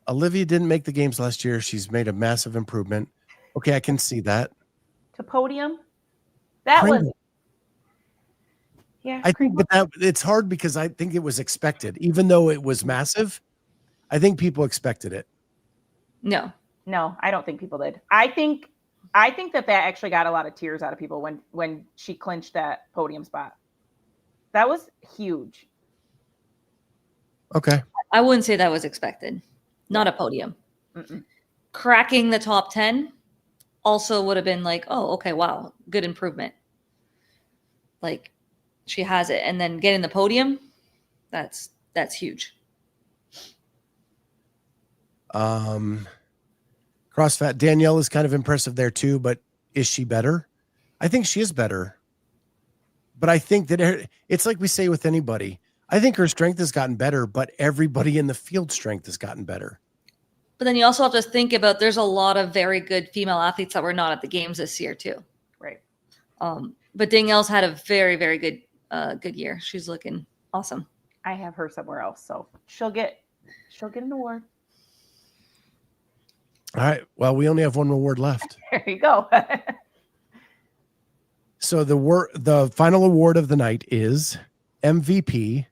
Olivia didn't make the games last year. She's made a massive improvement. Okay, I can see that. To podium? That was... Yeah, I think, but it's hard because I think it was expected, even though it was massive. I think people expected it. No, I don't think people did. I think that actually got a lot of tears out of people when she clinched that podium spot. That was huge. Okay, I wouldn't say that was expected. Not a podium. Mm-mm. Cracking the top 10 also would have been like, oh, okay, wow, good improvement. Like. She has it, and then getting the podium, that's huge. CrossFit Danielle is kind of impressive there too, but is she better? I think she is better, but I think that it's like we say with anybody. I think her strength has gotten better, but everybody in the field strength has gotten better. But then you also have to think about there's a lot of very good female athletes that were not at the games this year too. Right. But Danielle's had a very, very good year. She's looking awesome. I have her somewhere else, so she'll get an award. All right. Well, we only have one award left. There you go. So the final award of the night is MVP,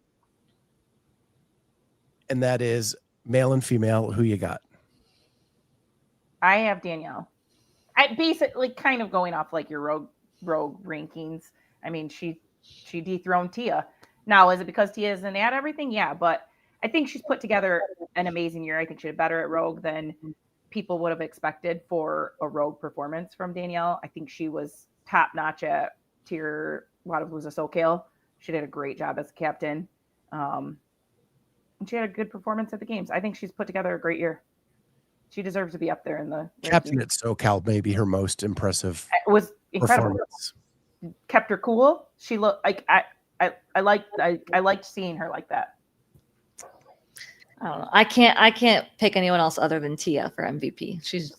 and that is male and female. Who you got? I have Danielle. I basically kind of going off like your rogue rankings. I mean, she dethroned Tia. Now, is it because Tia isn't at everything? Yeah, but I think she's put together an amazing year. I think she did better at Rogue than people would have expected for a Rogue performance from Danielle. I think she was top notch at Tier Wadabusa SoCal. She did a great job as a captain. And she had a good performance at the games. I think she's put together a great year. She deserves to be up there in the captain at SoCal, maybe her most impressive. It was incredible. Kept her cool. She looked like I liked seeing her like that. I don't know. I can't pick anyone else other than Tia for MVP. She's.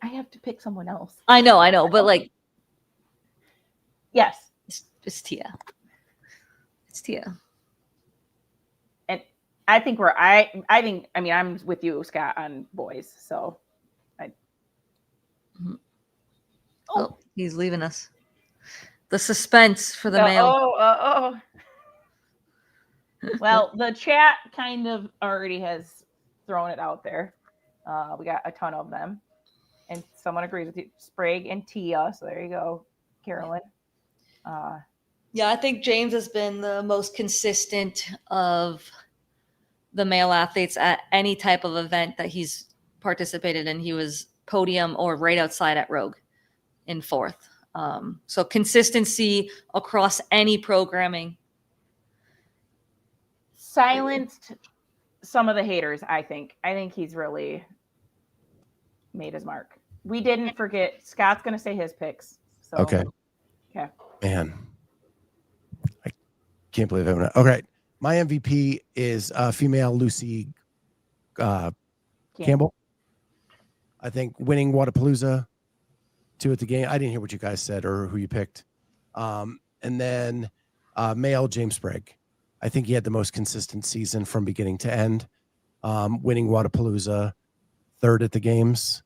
I have to pick someone else. I know, but like, yes, it's Tia. It's Tia. And I think I'm with you, Scott, on boys. So Oh, he's leaving us. The suspense for the male. Well, the chat kind of already has thrown it out there. We got a ton of them. And someone agrees with you. Sprague and Tia. So there you go, Carolyne. Yeah, I think James has been the most consistent of the male athletes at any type of event that he's participated in. He was podium or right outside at Rogue in 4th. So consistency across any programming. Silenced some of the haters, I think. I think he's really made his mark. We didn't forget. Scott's going to say his picks. So. Okay. Man. I can't believe I'm not. Okay. My MVP is female Lucy Campbell. I think winning Wadapalooza 2 at the game. I didn't hear what you guys said or who you picked. And then male James Sprague. I think he had the most consistent season from beginning to end. Winning Wadapalooza, 3rd at the games,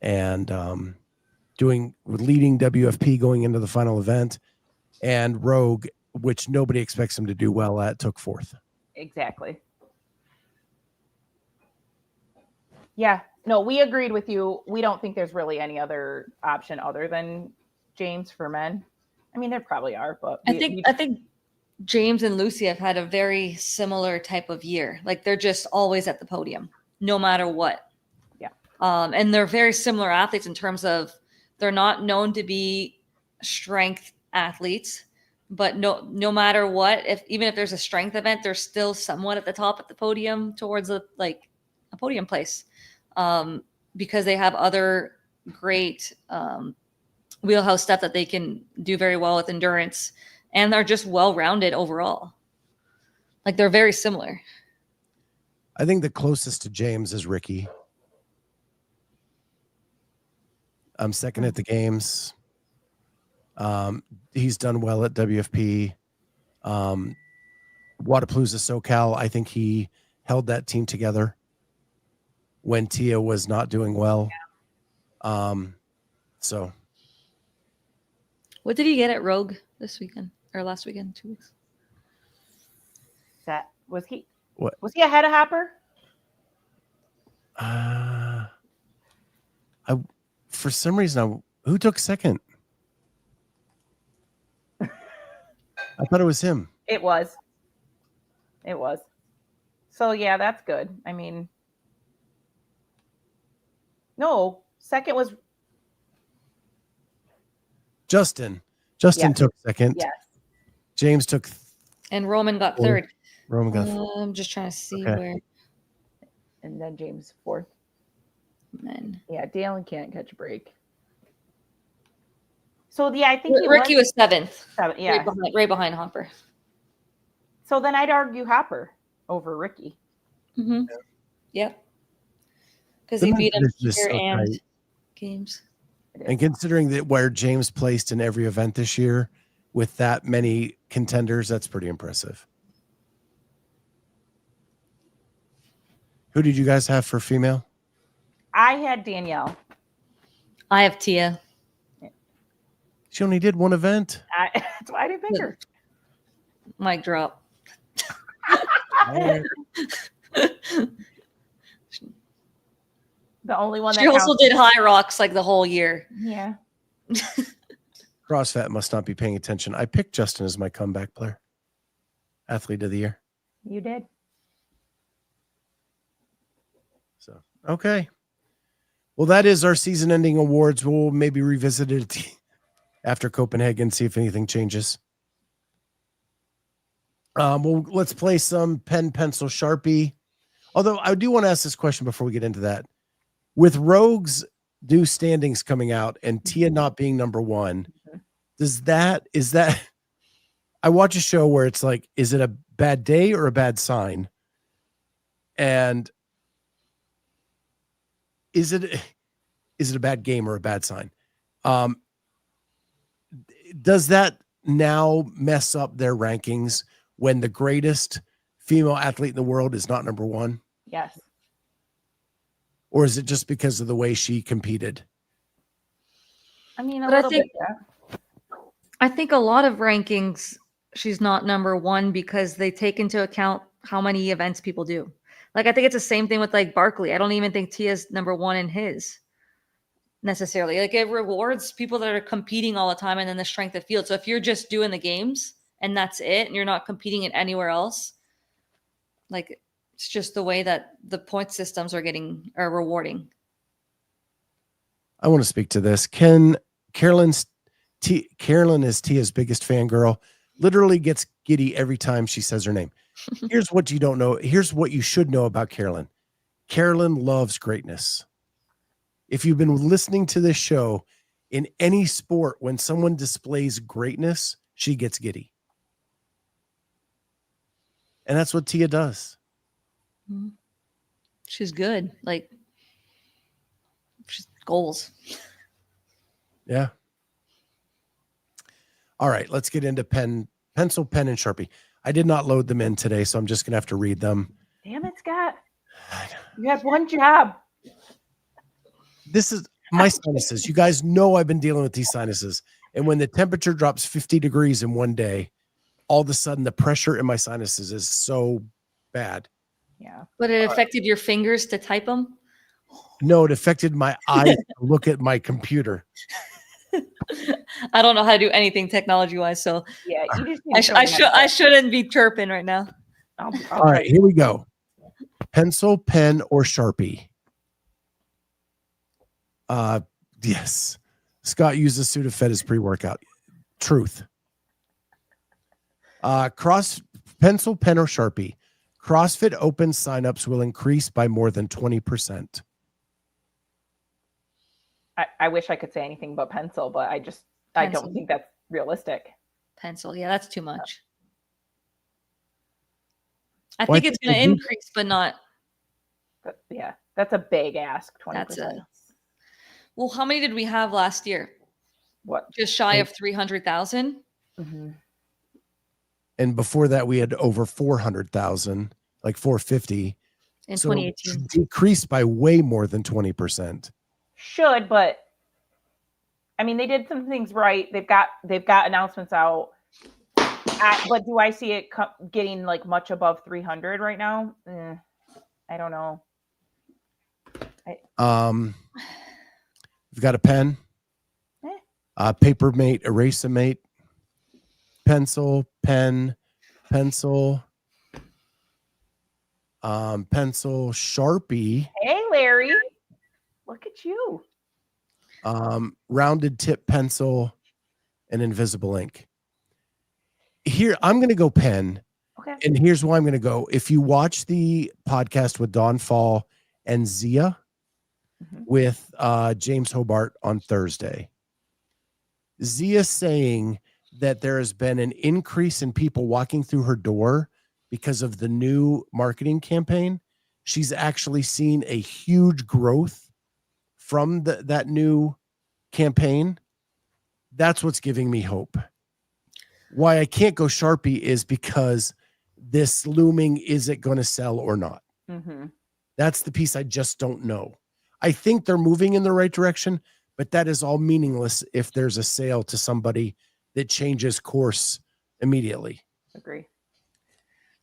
and leading WFP going into the final event, and Rogue, which nobody expects him to do well at, took 4th. Exactly. Yeah. No, we agreed with you. We don't think there's really any other option other than James for men. I mean, there probably are, but I think James and Lucy have had a very similar type of year. Like they're just always at the podium, no matter what. Yeah. And they're very similar athletes in terms of they're not known to be strength athletes, but no matter what, even if there's a strength event, they're still somewhat at the top at the podium towards a podium place, because they have other great wheelhouse stuff that they can do very well with endurance. And they're just well-rounded overall. Like they're very similar. I think the closest to James is Ricky. I'm 2nd at the games. He's done well at WFP. Wadapalooza SoCal, I think he held that team together when Tia was not doing well. So. What did he get at Rogue this weekend? Or last weekend, 2 weeks. Was he ahead of Hopper? For some reason, who took 2nd? I thought it was him. It was. So yeah, that's good. I mean, no, 2nd was Justin. Justin took 2nd. Yes. James took. And Roman got 3rd. Roman got. I'm just trying to see where. And then James 4th. Men. Yeah, Dalen can't catch a break. So yeah, I think Ricky was 7th. Yeah, right behind Hopper. So then I'd argue Hopper over Ricky. Mm-hmm. Yep. Because he beat him here and games. And considering that where James placed in every event this year with that many contenders, that's pretty impressive. Who did you guys have for female? I had Danielle. I have Tia. She only did one event. That's why I didn't pick her. Mic drop. The only one that she also did high rocks like the whole year. Yeah. CrossFit must not be paying attention. I picked Justin as my comeback player, athlete of the year. You did. So, okay. Well, that is our season-ending awards. We'll maybe revisit it after Copenhagen, see if anything changes. Well, let's play some pen, pencil, Sharpie. Although I do want to ask this question before we get into that. With Rogue's new standings coming out and Tia not being number 1, is that I watch a show where it's like, is it a bad day or a bad sign? And is it a bad game or a bad sign? Does that now mess up their rankings when the greatest female athlete in the world is not number 1? Yes. Or is it just because of the way she competed? I mean, I think a lot of rankings, she's not number 1 because they take into account how many events people do. Like, I think it's the same thing with like Barkley. I don't even think Tia's number 1 in his. necessarily. Like it rewards people that are competing all the time and then the strength of field. So if you're just doing the games and that's it, and you're not competing in anywhere else, like it's just the way that the point systems are rewarding. I want to speak to this. Carolyne is Tia's biggest fangirl. Literally gets giddy every time she says her name. Here's what you don't know. Here's what you should know about Carolyne. Carolyne loves greatness. If you've been listening to this show, in any sport, when someone displays greatness, she gets giddy. And that's what Tia does. She's good. Like, she's goals. Yeah. All right, let's get into pencil, pen, and Sharpie. I did not load them in today, so I'm just going to have to read them. Damn it, Scott. You have one job. This is my sinuses. You guys know I've been dealing with these sinuses. And when the temperature drops 50 degrees in one day, all of a sudden the pressure in my sinuses is so bad. Yeah. But it affected your fingers to type them? No, it affected my eyes to look at my computer. I don't know how to do anything technology-wise, so yeah, you just I shouldn't be chirping right now. All right, here we go. Pencil, pen, or Sharpie? Yes. Scott uses Sudafed pre-workout. Truth. Pencil, pen, or Sharpie? CrossFit Open signups will increase by more than 20%. I wish I could say anything but pencil, but I don't think that's realistic. Pencil. Yeah, that's too much. I think it's going to increase, but not. But yeah, that's a big ask. 20%. Well, how many did we have last year? What? Just shy of 300,000. Mm-hmm. And before that, we had over 400,000, like 450. In 2018. Decreased by way more than 20%. Should, but I mean, they did some things right. They've got announcements out. But do I see it getting like much above 300 right now? I don't know. We've got a pen, Papermate, Erasermate, pencil, pen, pencil, pencil, Sharpie. Hey, Larry, look at you. Rounded tip pencil, and invisible ink. Here, I'm going to go pen. Okay. And here's why I'm going to go. If you watch the podcast with Dawn Faul and Zia with James Hobart on Thursday, Zia saying that there has been an increase in people walking through her door because of the new marketing campaign. She's actually seen a huge growth from that new campaign. That's what's giving me hope. Why I can't go Sharpie is because this looming, is it going to sell or not? Mm-hmm. That's the piece I just don't know. I think they're moving in the right direction, but that is all meaningless if there's a sale to somebody that changes course immediately. Agree.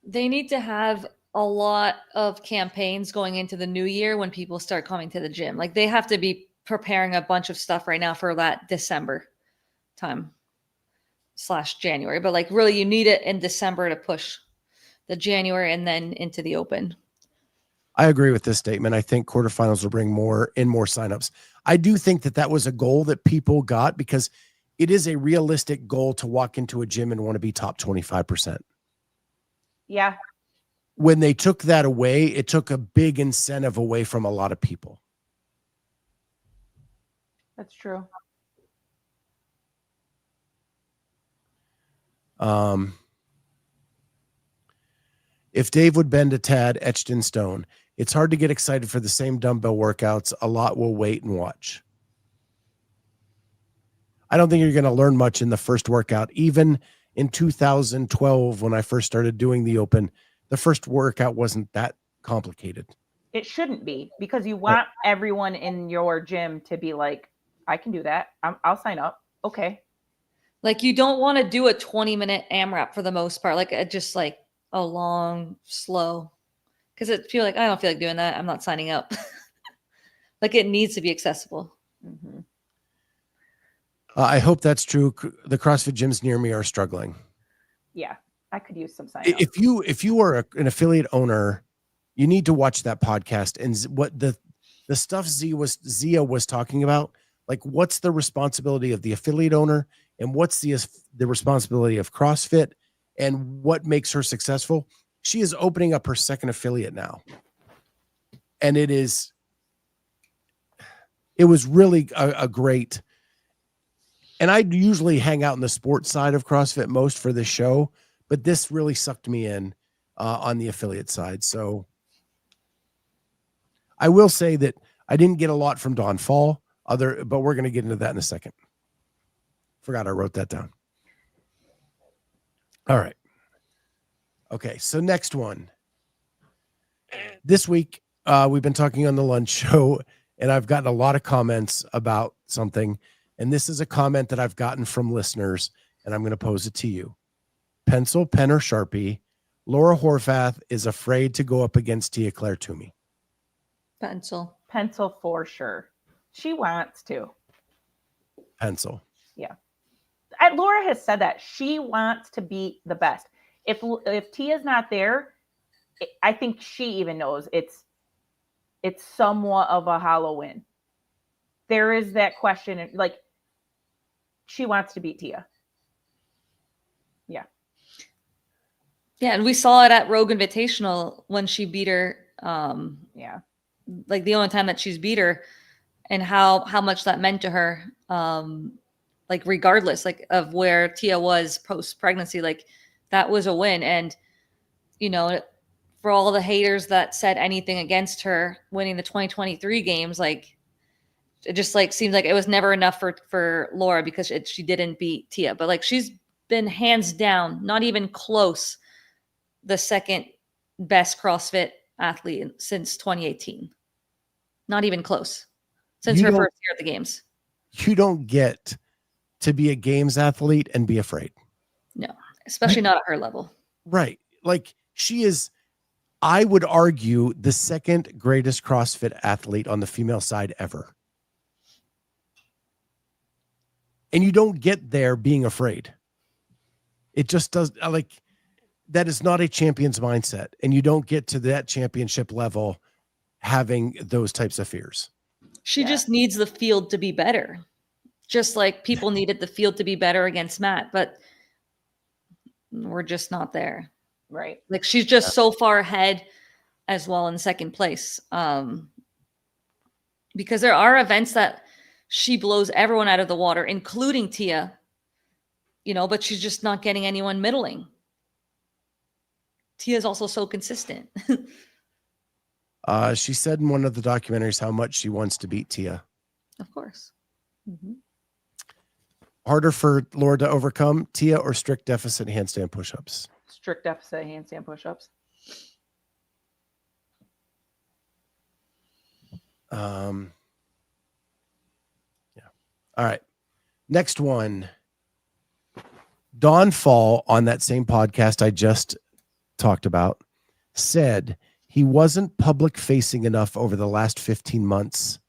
They need to have a lot of campaigns going into the new year when people start coming to the gym. Like they have to be preparing a bunch of stuff right now for that December time / January. But like really you need it in December to push the January and then into the open. I agree with this statement. I think quarterfinals will bring more signups. I do think that was a goal that people got because it is a realistic goal to walk into a gym and want to be top 25%. Yeah. When they took that away, it took a big incentive away from a lot of people. That's true. If Dave would bend a tad, etched in stone. It's hard to get excited for the same dumbbell workouts. A lot will wait and watch. I don't think you're going to learn much in the first workout. Even in 2012, when I first started doing the open, the first workout wasn't that complicated. It shouldn't be because you want everyone in your gym to be like, I can do that. I'll sign up. Okay. Like you don't want to do a 20-minute AMRAP for the most part. Like just like a long, slow. Because I don't feel like doing that. I'm not signing up. Like it needs to be accessible. Mm-hmm. I hope that's true. The CrossFit gyms near me are struggling. Yeah, I could use some sign. If you are an affiliate owner, you need to watch that podcast and what the stuff Zia was talking about. Like, what's the responsibility of the affiliate owner, and what's the responsibility of CrossFit, and what makes her successful? She is opening up her second affiliate now, and it was really a great. And I usually hang out in the sports side of CrossFit most for this show, but this really sucked me in on the affiliate side. So I will say that I didn't get a lot from Dawn Faul, but we're going to get into that in a second. Forgot I wrote that down. All right. Okay, so next one. This week, we've been talking on the lunch show, and I've gotten a lot of comments about something. And this is a comment that I've gotten from listeners, and I'm going to pose it to you. Pencil, pen, or Sharpie, Laura Horvath is afraid to go up against Tia Claire Toomey. Pencil. Pencil for sure. She wants to. Pencil. Yeah. Laura has said that. She wants to be the best. If Tia's not there, I think she even knows it's somewhat of a hollow win. There is that question, like, she wants to beat Tia. Yeah. Yeah, and we saw it at Rogue Invitational when she beat her. Yeah. Like the only time that she's beat her, and how much that meant to her. Like regardless, like of where Tia was post pregnancy, like that was a win. And you know, for all the haters that said anything against her winning the 2023 games, like it just like seems like it was never enough for Laura because she didn't beat Tia. But like she's been hands down, not even close, the second best CrossFit athlete since 2018. Not even close. Since her first year at the games. You don't get to be a games athlete and be afraid. No, especially not at her level. Right. Like she is, I would argue, the second greatest CrossFit athlete on the female side ever. And you don't get there being afraid. It just does, like, that is not a champion's mindset. And you don't get to that championship level having those types of fears. She just needs the field to be better. Just like people needed the field to be better against Matt, but we're just not there. Right. Like she's just so far ahead as well in second place. Because there are events that she blows everyone out of the water, including Tia, but she's just not getting anyone middling. Tia is also so consistent. She said in one of the documentaries how much she wants to beat Tia. Of course. Mm-hmm. Harder for Laura to overcome, Tia or strict deficit handstand push-ups? Strict deficit handstand push-ups. Yeah. All right. Next one. Dawn Faul, on that same podcast I just talked about, said he wasn't public facing enough over the last 15 months.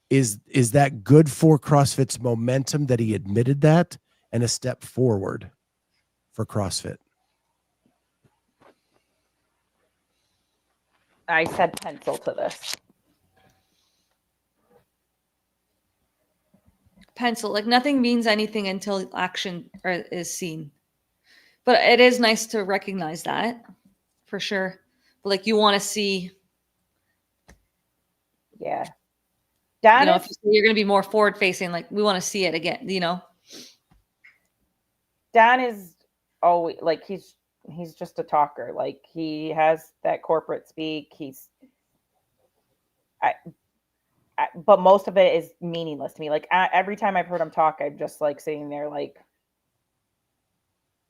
Is that good for CrossFit's momentum that he admitted that, and a step forward for CrossFit? I said pencil to this. Pencil. Like nothing means anything until action is seen. But it is nice to recognize that, for sure. But like you want to see. Yeah. If you're going to be more forward facing, like we want to see it again, Don is always like, he's just a talker. Like he has that corporate speak. But most of it is meaningless to me. Like every time I've heard him talk, I'm just like sitting there like,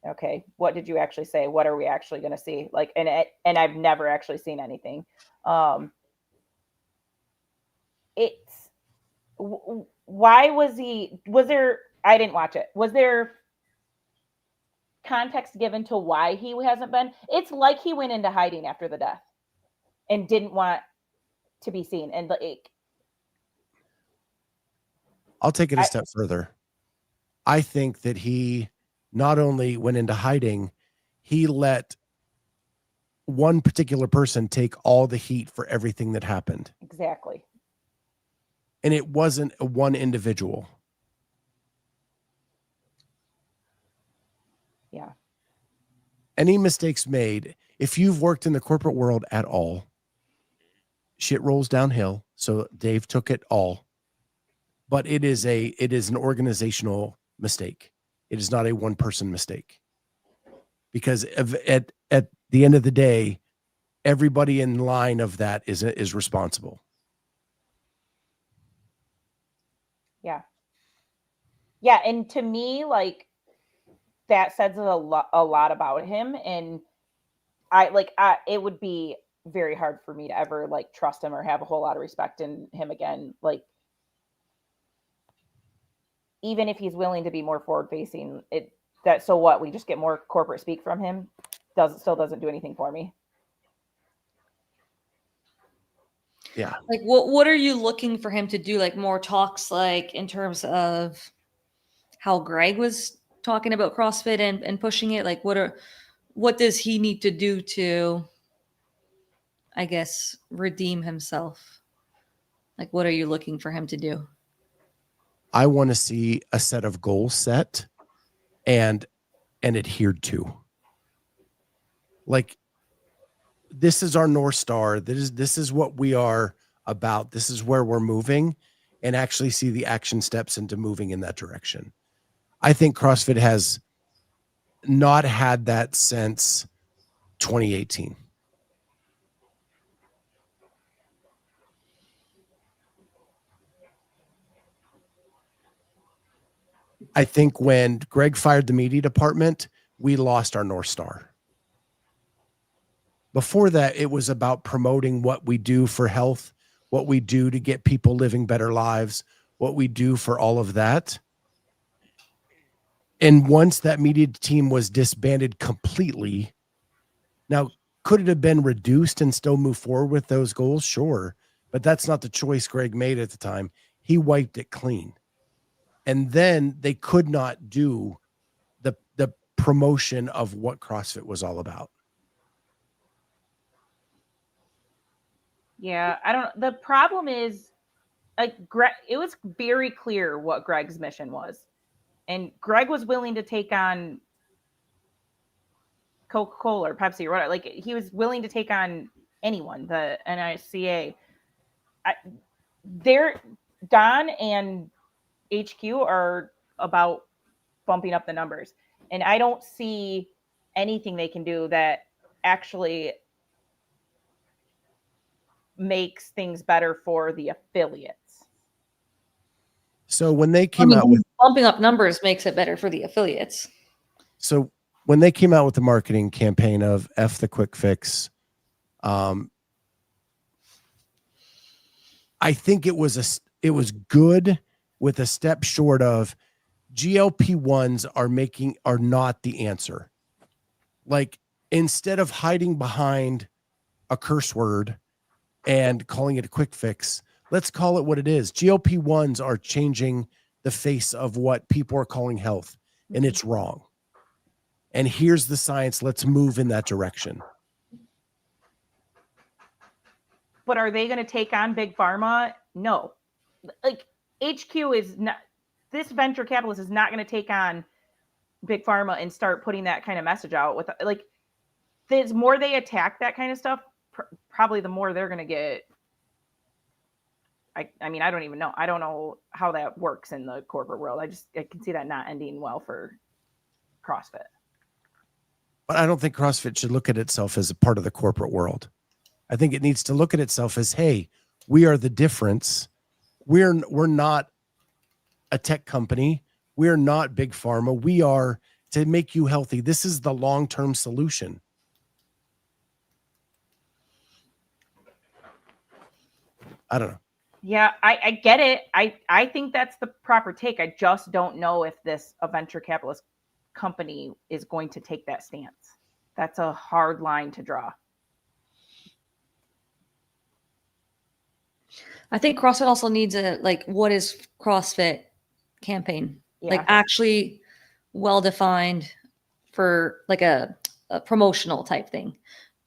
okay, what did you actually say? What are we actually going to see? Like, and I've never actually seen anything. Why was there, I didn't watch it. Was there context given to why he hasn't been? It's like he went into hiding after the death and didn't want to be seen. And like, I'll take it a step further. I think that he not only went into hiding, he let one particular person take all the heat for everything that happened. Exactly. And it wasn't a one individual. Yeah. Any mistakes made, if you've worked in the corporate world at all, shit rolls downhill. So Dave took it all. But it is an organizational mistake. It is not a one person mistake. Because at the end of the day, everybody in line of that is responsible. Yeah. Yeah, and to me, like, that says a lot about him, and it would be very hard for me to ever like trust him or have a whole lot of respect in him again. Like, even if he's willing to be more forward facing, so what? We just get more corporate speak from him. Still doesn't do anything for me. Yeah. Like, what are you looking for him to do? Like, more talks, like in terms of how Greg was talking about CrossFit and pushing it. Like, what does he need to do to, I guess, redeem himself? Like, what are you looking for him to do? I want to see a set of goals set and adhered to. Like, this is our North Star. This is what we are about. This is where we're moving, and actually see the action steps into moving in that direction. I think CrossFit has not had that since 2018. I think when Greg fired the media department, we lost our North Star. Before that, it was about promoting what we do for health, what we do to get people living better lives, what we do for all of that. And once that media team was disbanded completely, now, could it have been reduced and still move forward with those goals? Sure. But that's not the choice Greg made at the time. He wiped it clean. And then they could not do the promotion of what CrossFit was all about. Yeah, I don't. The problem is, like, it was very clear what Greg's mission was, and Greg was willing to take on Coca-Cola or Pepsi or whatever. Like, he was willing to take on anyone, the NICA. Don and HQ are about bumping up the numbers, and I don't see anything they can do that actually makes things better for the affiliates. So when they came out with bumping up numbers makes it better for the affiliates. So when they came out with the marketing campaign of F the quick fix, I think it was good with a step short of GLP-1s are not the answer. Like, instead of hiding behind a curse word and calling it a quick fix, let's call it what it is. GLP-1s are changing the face of what people are calling health, and it's wrong. And here's the science. Let's move in that direction. But are they going to take on Big Pharma? No. Like, HQ is not, this venture capitalist is not going to take on Big Pharma and start putting that kind of message out with, like, the more they attack that kind of stuff, probably the more they're going to get. I mean, I don't even know. I don't know how that works in the corporate world. I can see that not ending well for CrossFit. But I don't think CrossFit should look at itself as a part of the corporate world. I think it needs to look at itself as, hey, we are the difference. We're not a tech company. We're not Big Pharma. We are to make you healthy. This is the long-term solution. I don't know. Yeah, I get it. I think that's the proper take. I just don't know if a venture capitalist company is going to take that stance. That's a hard line to draw. I think CrossFit also needs what is CrossFit campaign, Yeah. like actually well-defined for like a promotional type thing,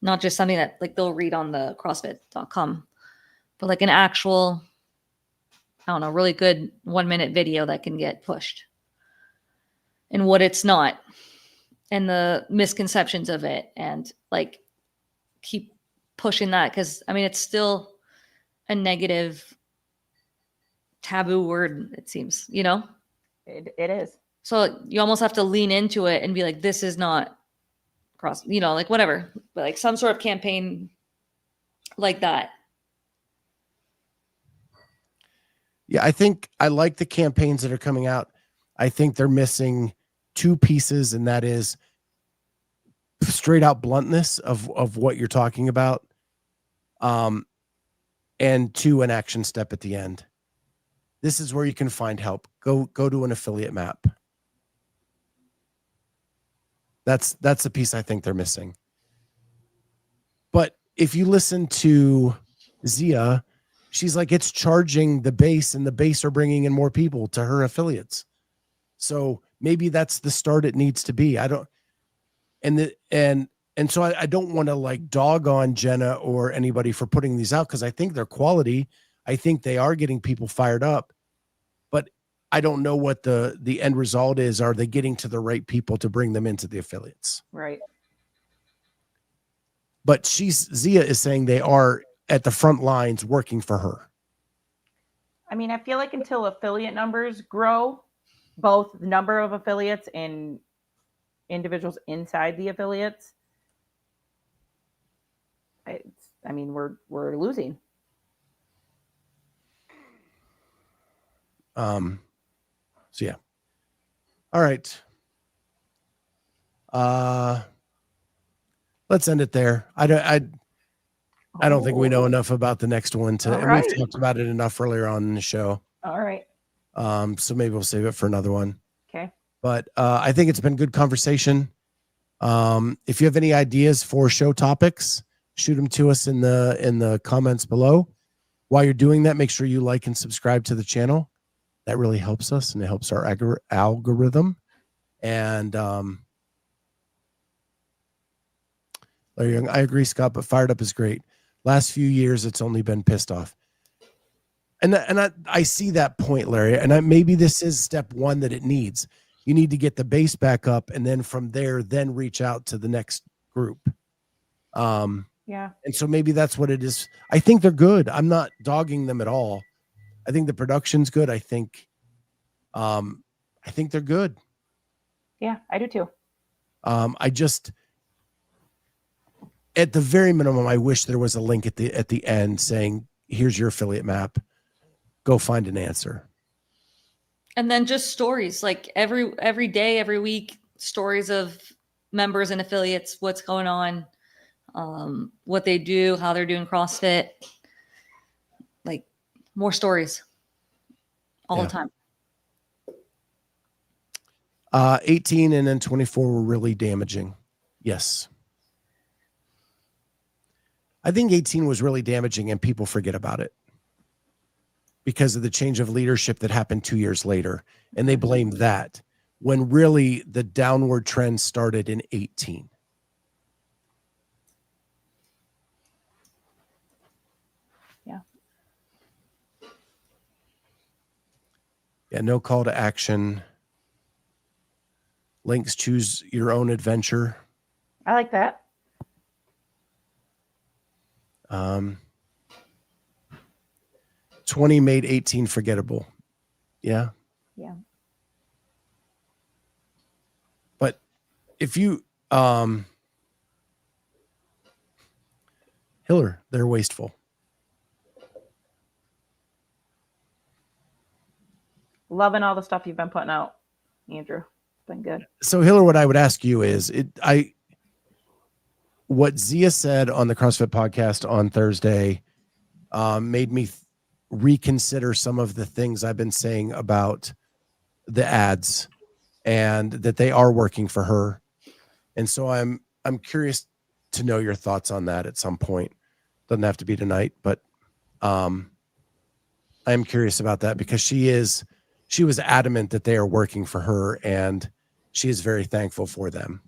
not just something that like they'll read on the CrossFit.com, but like an actual, I don't know, really good 1-minute video that can get pushed and what it's not and the misconceptions of it, and like keep pushing that. Cause I mean, it's still a negative taboo word, it seems, you know? It is. So you almost have to lean into it and be like, this is not cross, you know, like whatever, but like some sort of campaign like that. Yeah, I think I like the campaigns that are coming out. I think they're missing 2 pieces, and that is straight out bluntness of what you're talking about. And 2, an action step at the end. This is where you can find help. Go to an affiliate map. That's the piece I think they're missing. But if you listen to Zia, she's like, it's charging the base, and the base are bringing in more people to her affiliates. So maybe that's the start it needs to be. I don't, and so I don't want to like dog on Jenna or anybody for putting these out, because I think they're quality. I think they are getting people fired up, but I don't know what the end result is. Are they getting to the right people to bring them into the affiliates? Right. But Zia is saying they are at the front lines working for her. I mean, I feel like until affiliate numbers grow, both the number of affiliates and individuals inside the affiliates, I mean, we're losing. So yeah. All right. Let's end it there. I don't think we know enough about the next one and we've talked about it enough earlier on in the show. All right. So maybe we'll save it for another one. Okay. But I think it's been good conversation. If you have any ideas for show topics, shoot them to us in the comments below. While you're doing that, make sure you like and subscribe to the channel. That really helps us, and it helps our algorithm. And Larry Young, I agree, Scott, but fired up is great. Last few years, it's only been pissed off. And I see that point, Larry. And maybe this is step 1 that it needs. You need to get the base back up, and then from there, then reach out to the next group. Yeah. And so maybe that's what it is. I think they're good. I'm not dogging them at all. I think the production's good. I think they're good. Yeah, I do too. I just, at the very minimum, I wish there was a link at the end saying, here's your affiliate map. Go find an answer. And then just stories, like every day, every week, stories of members and affiliates, what's going on, what they do, how they're doing CrossFit, like more stories all the time. 18 and then 24 were really damaging. Yes. I think 18 was really damaging, and people forget about it because of the change of leadership that happened 2 years later. And they blamed that, when really the downward trend started in 18. Yeah. Yeah. No call to action. Links, choose your own adventure. I like that. 20 made 18 forgettable. Yeah. Yeah. But if you, Hiller, they're wasteful. Loving all the stuff you've been putting out, Andrew. It's been good. So Hiller, what I would ask you is what Zia said on the CrossFit podcast on Thursday made me reconsider some of the things I've been saying about the ads, and that they are working for her. And so I'm curious to know your thoughts on that at some point. Doesn't have to be tonight, but I'm curious about that, because she she was adamant that they are working for her, and she is very thankful for them.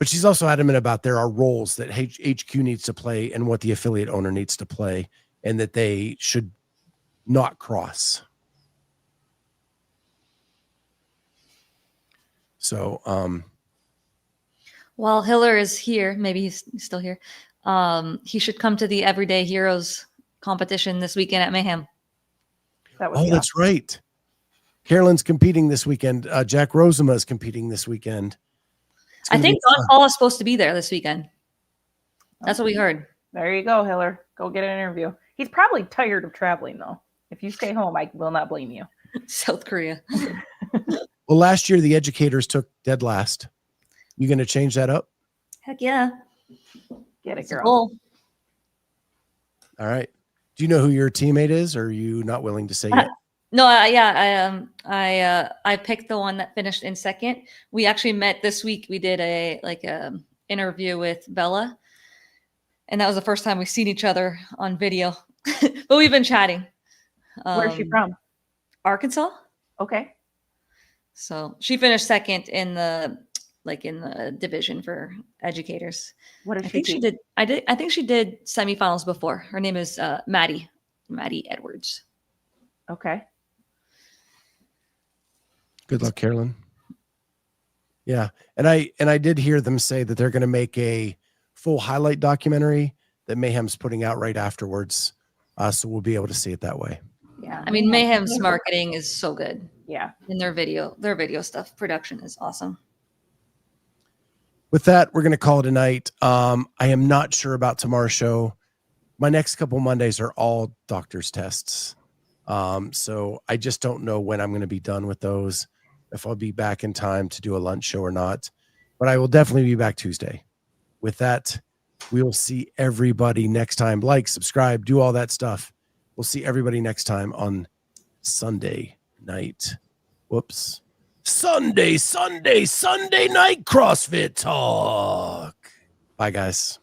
But she's also adamant about there are roles that HQ needs to play and what the affiliate owner needs to play, and that they should not cross. So, while Hiller is here, maybe he's still here. He should come to the Everyday Heroes competition this weekend at Mayhem. That's right. Carolyn's competing this weekend. Jack Rosema is competing this weekend. I think Don Paul is supposed to be there this weekend. That's what we heard. There you go, Hiller. Go get an interview. He's probably tired of traveling, though. If you stay home, I will not blame you. South Korea. Well, last year the educators took dead last. You going to change that up? Heck yeah. Get it, It's a girl. goal. All right. Do you know who your teammate is, or are you not willing to say yet? No, I picked the one that finished in second. We actually met this week. We did a interview with Bella, and that was the first time we've seen each other on video. But we've been chatting. Where's she from? Arkansas. Okay. So she finished second in the division for educators. What did I think she did. I think she did semifinals before. Her name is Maddie Edwards. Okay. Good luck, Carolyn. Yeah. And I did hear them say that they're going to make a full highlight documentary that Mayhem's putting out right afterwards. So we'll be able to see it that way. Yeah. I mean, Mayhem's marketing is so good. Yeah. And their video stuff, production is awesome. With that, we're going to call it a night. I am not sure about tomorrow's show. My next couple Mondays are all doctor's tests. So I just don't know when I'm going to be done with those, if I'll be back in time to do a lunch show or not, but I will definitely be back Tuesday. With that, we will see everybody next time. Like, subscribe, do all that stuff. We'll see everybody next time on Sunday night. Sunday night CrossFit talk. Bye, guys.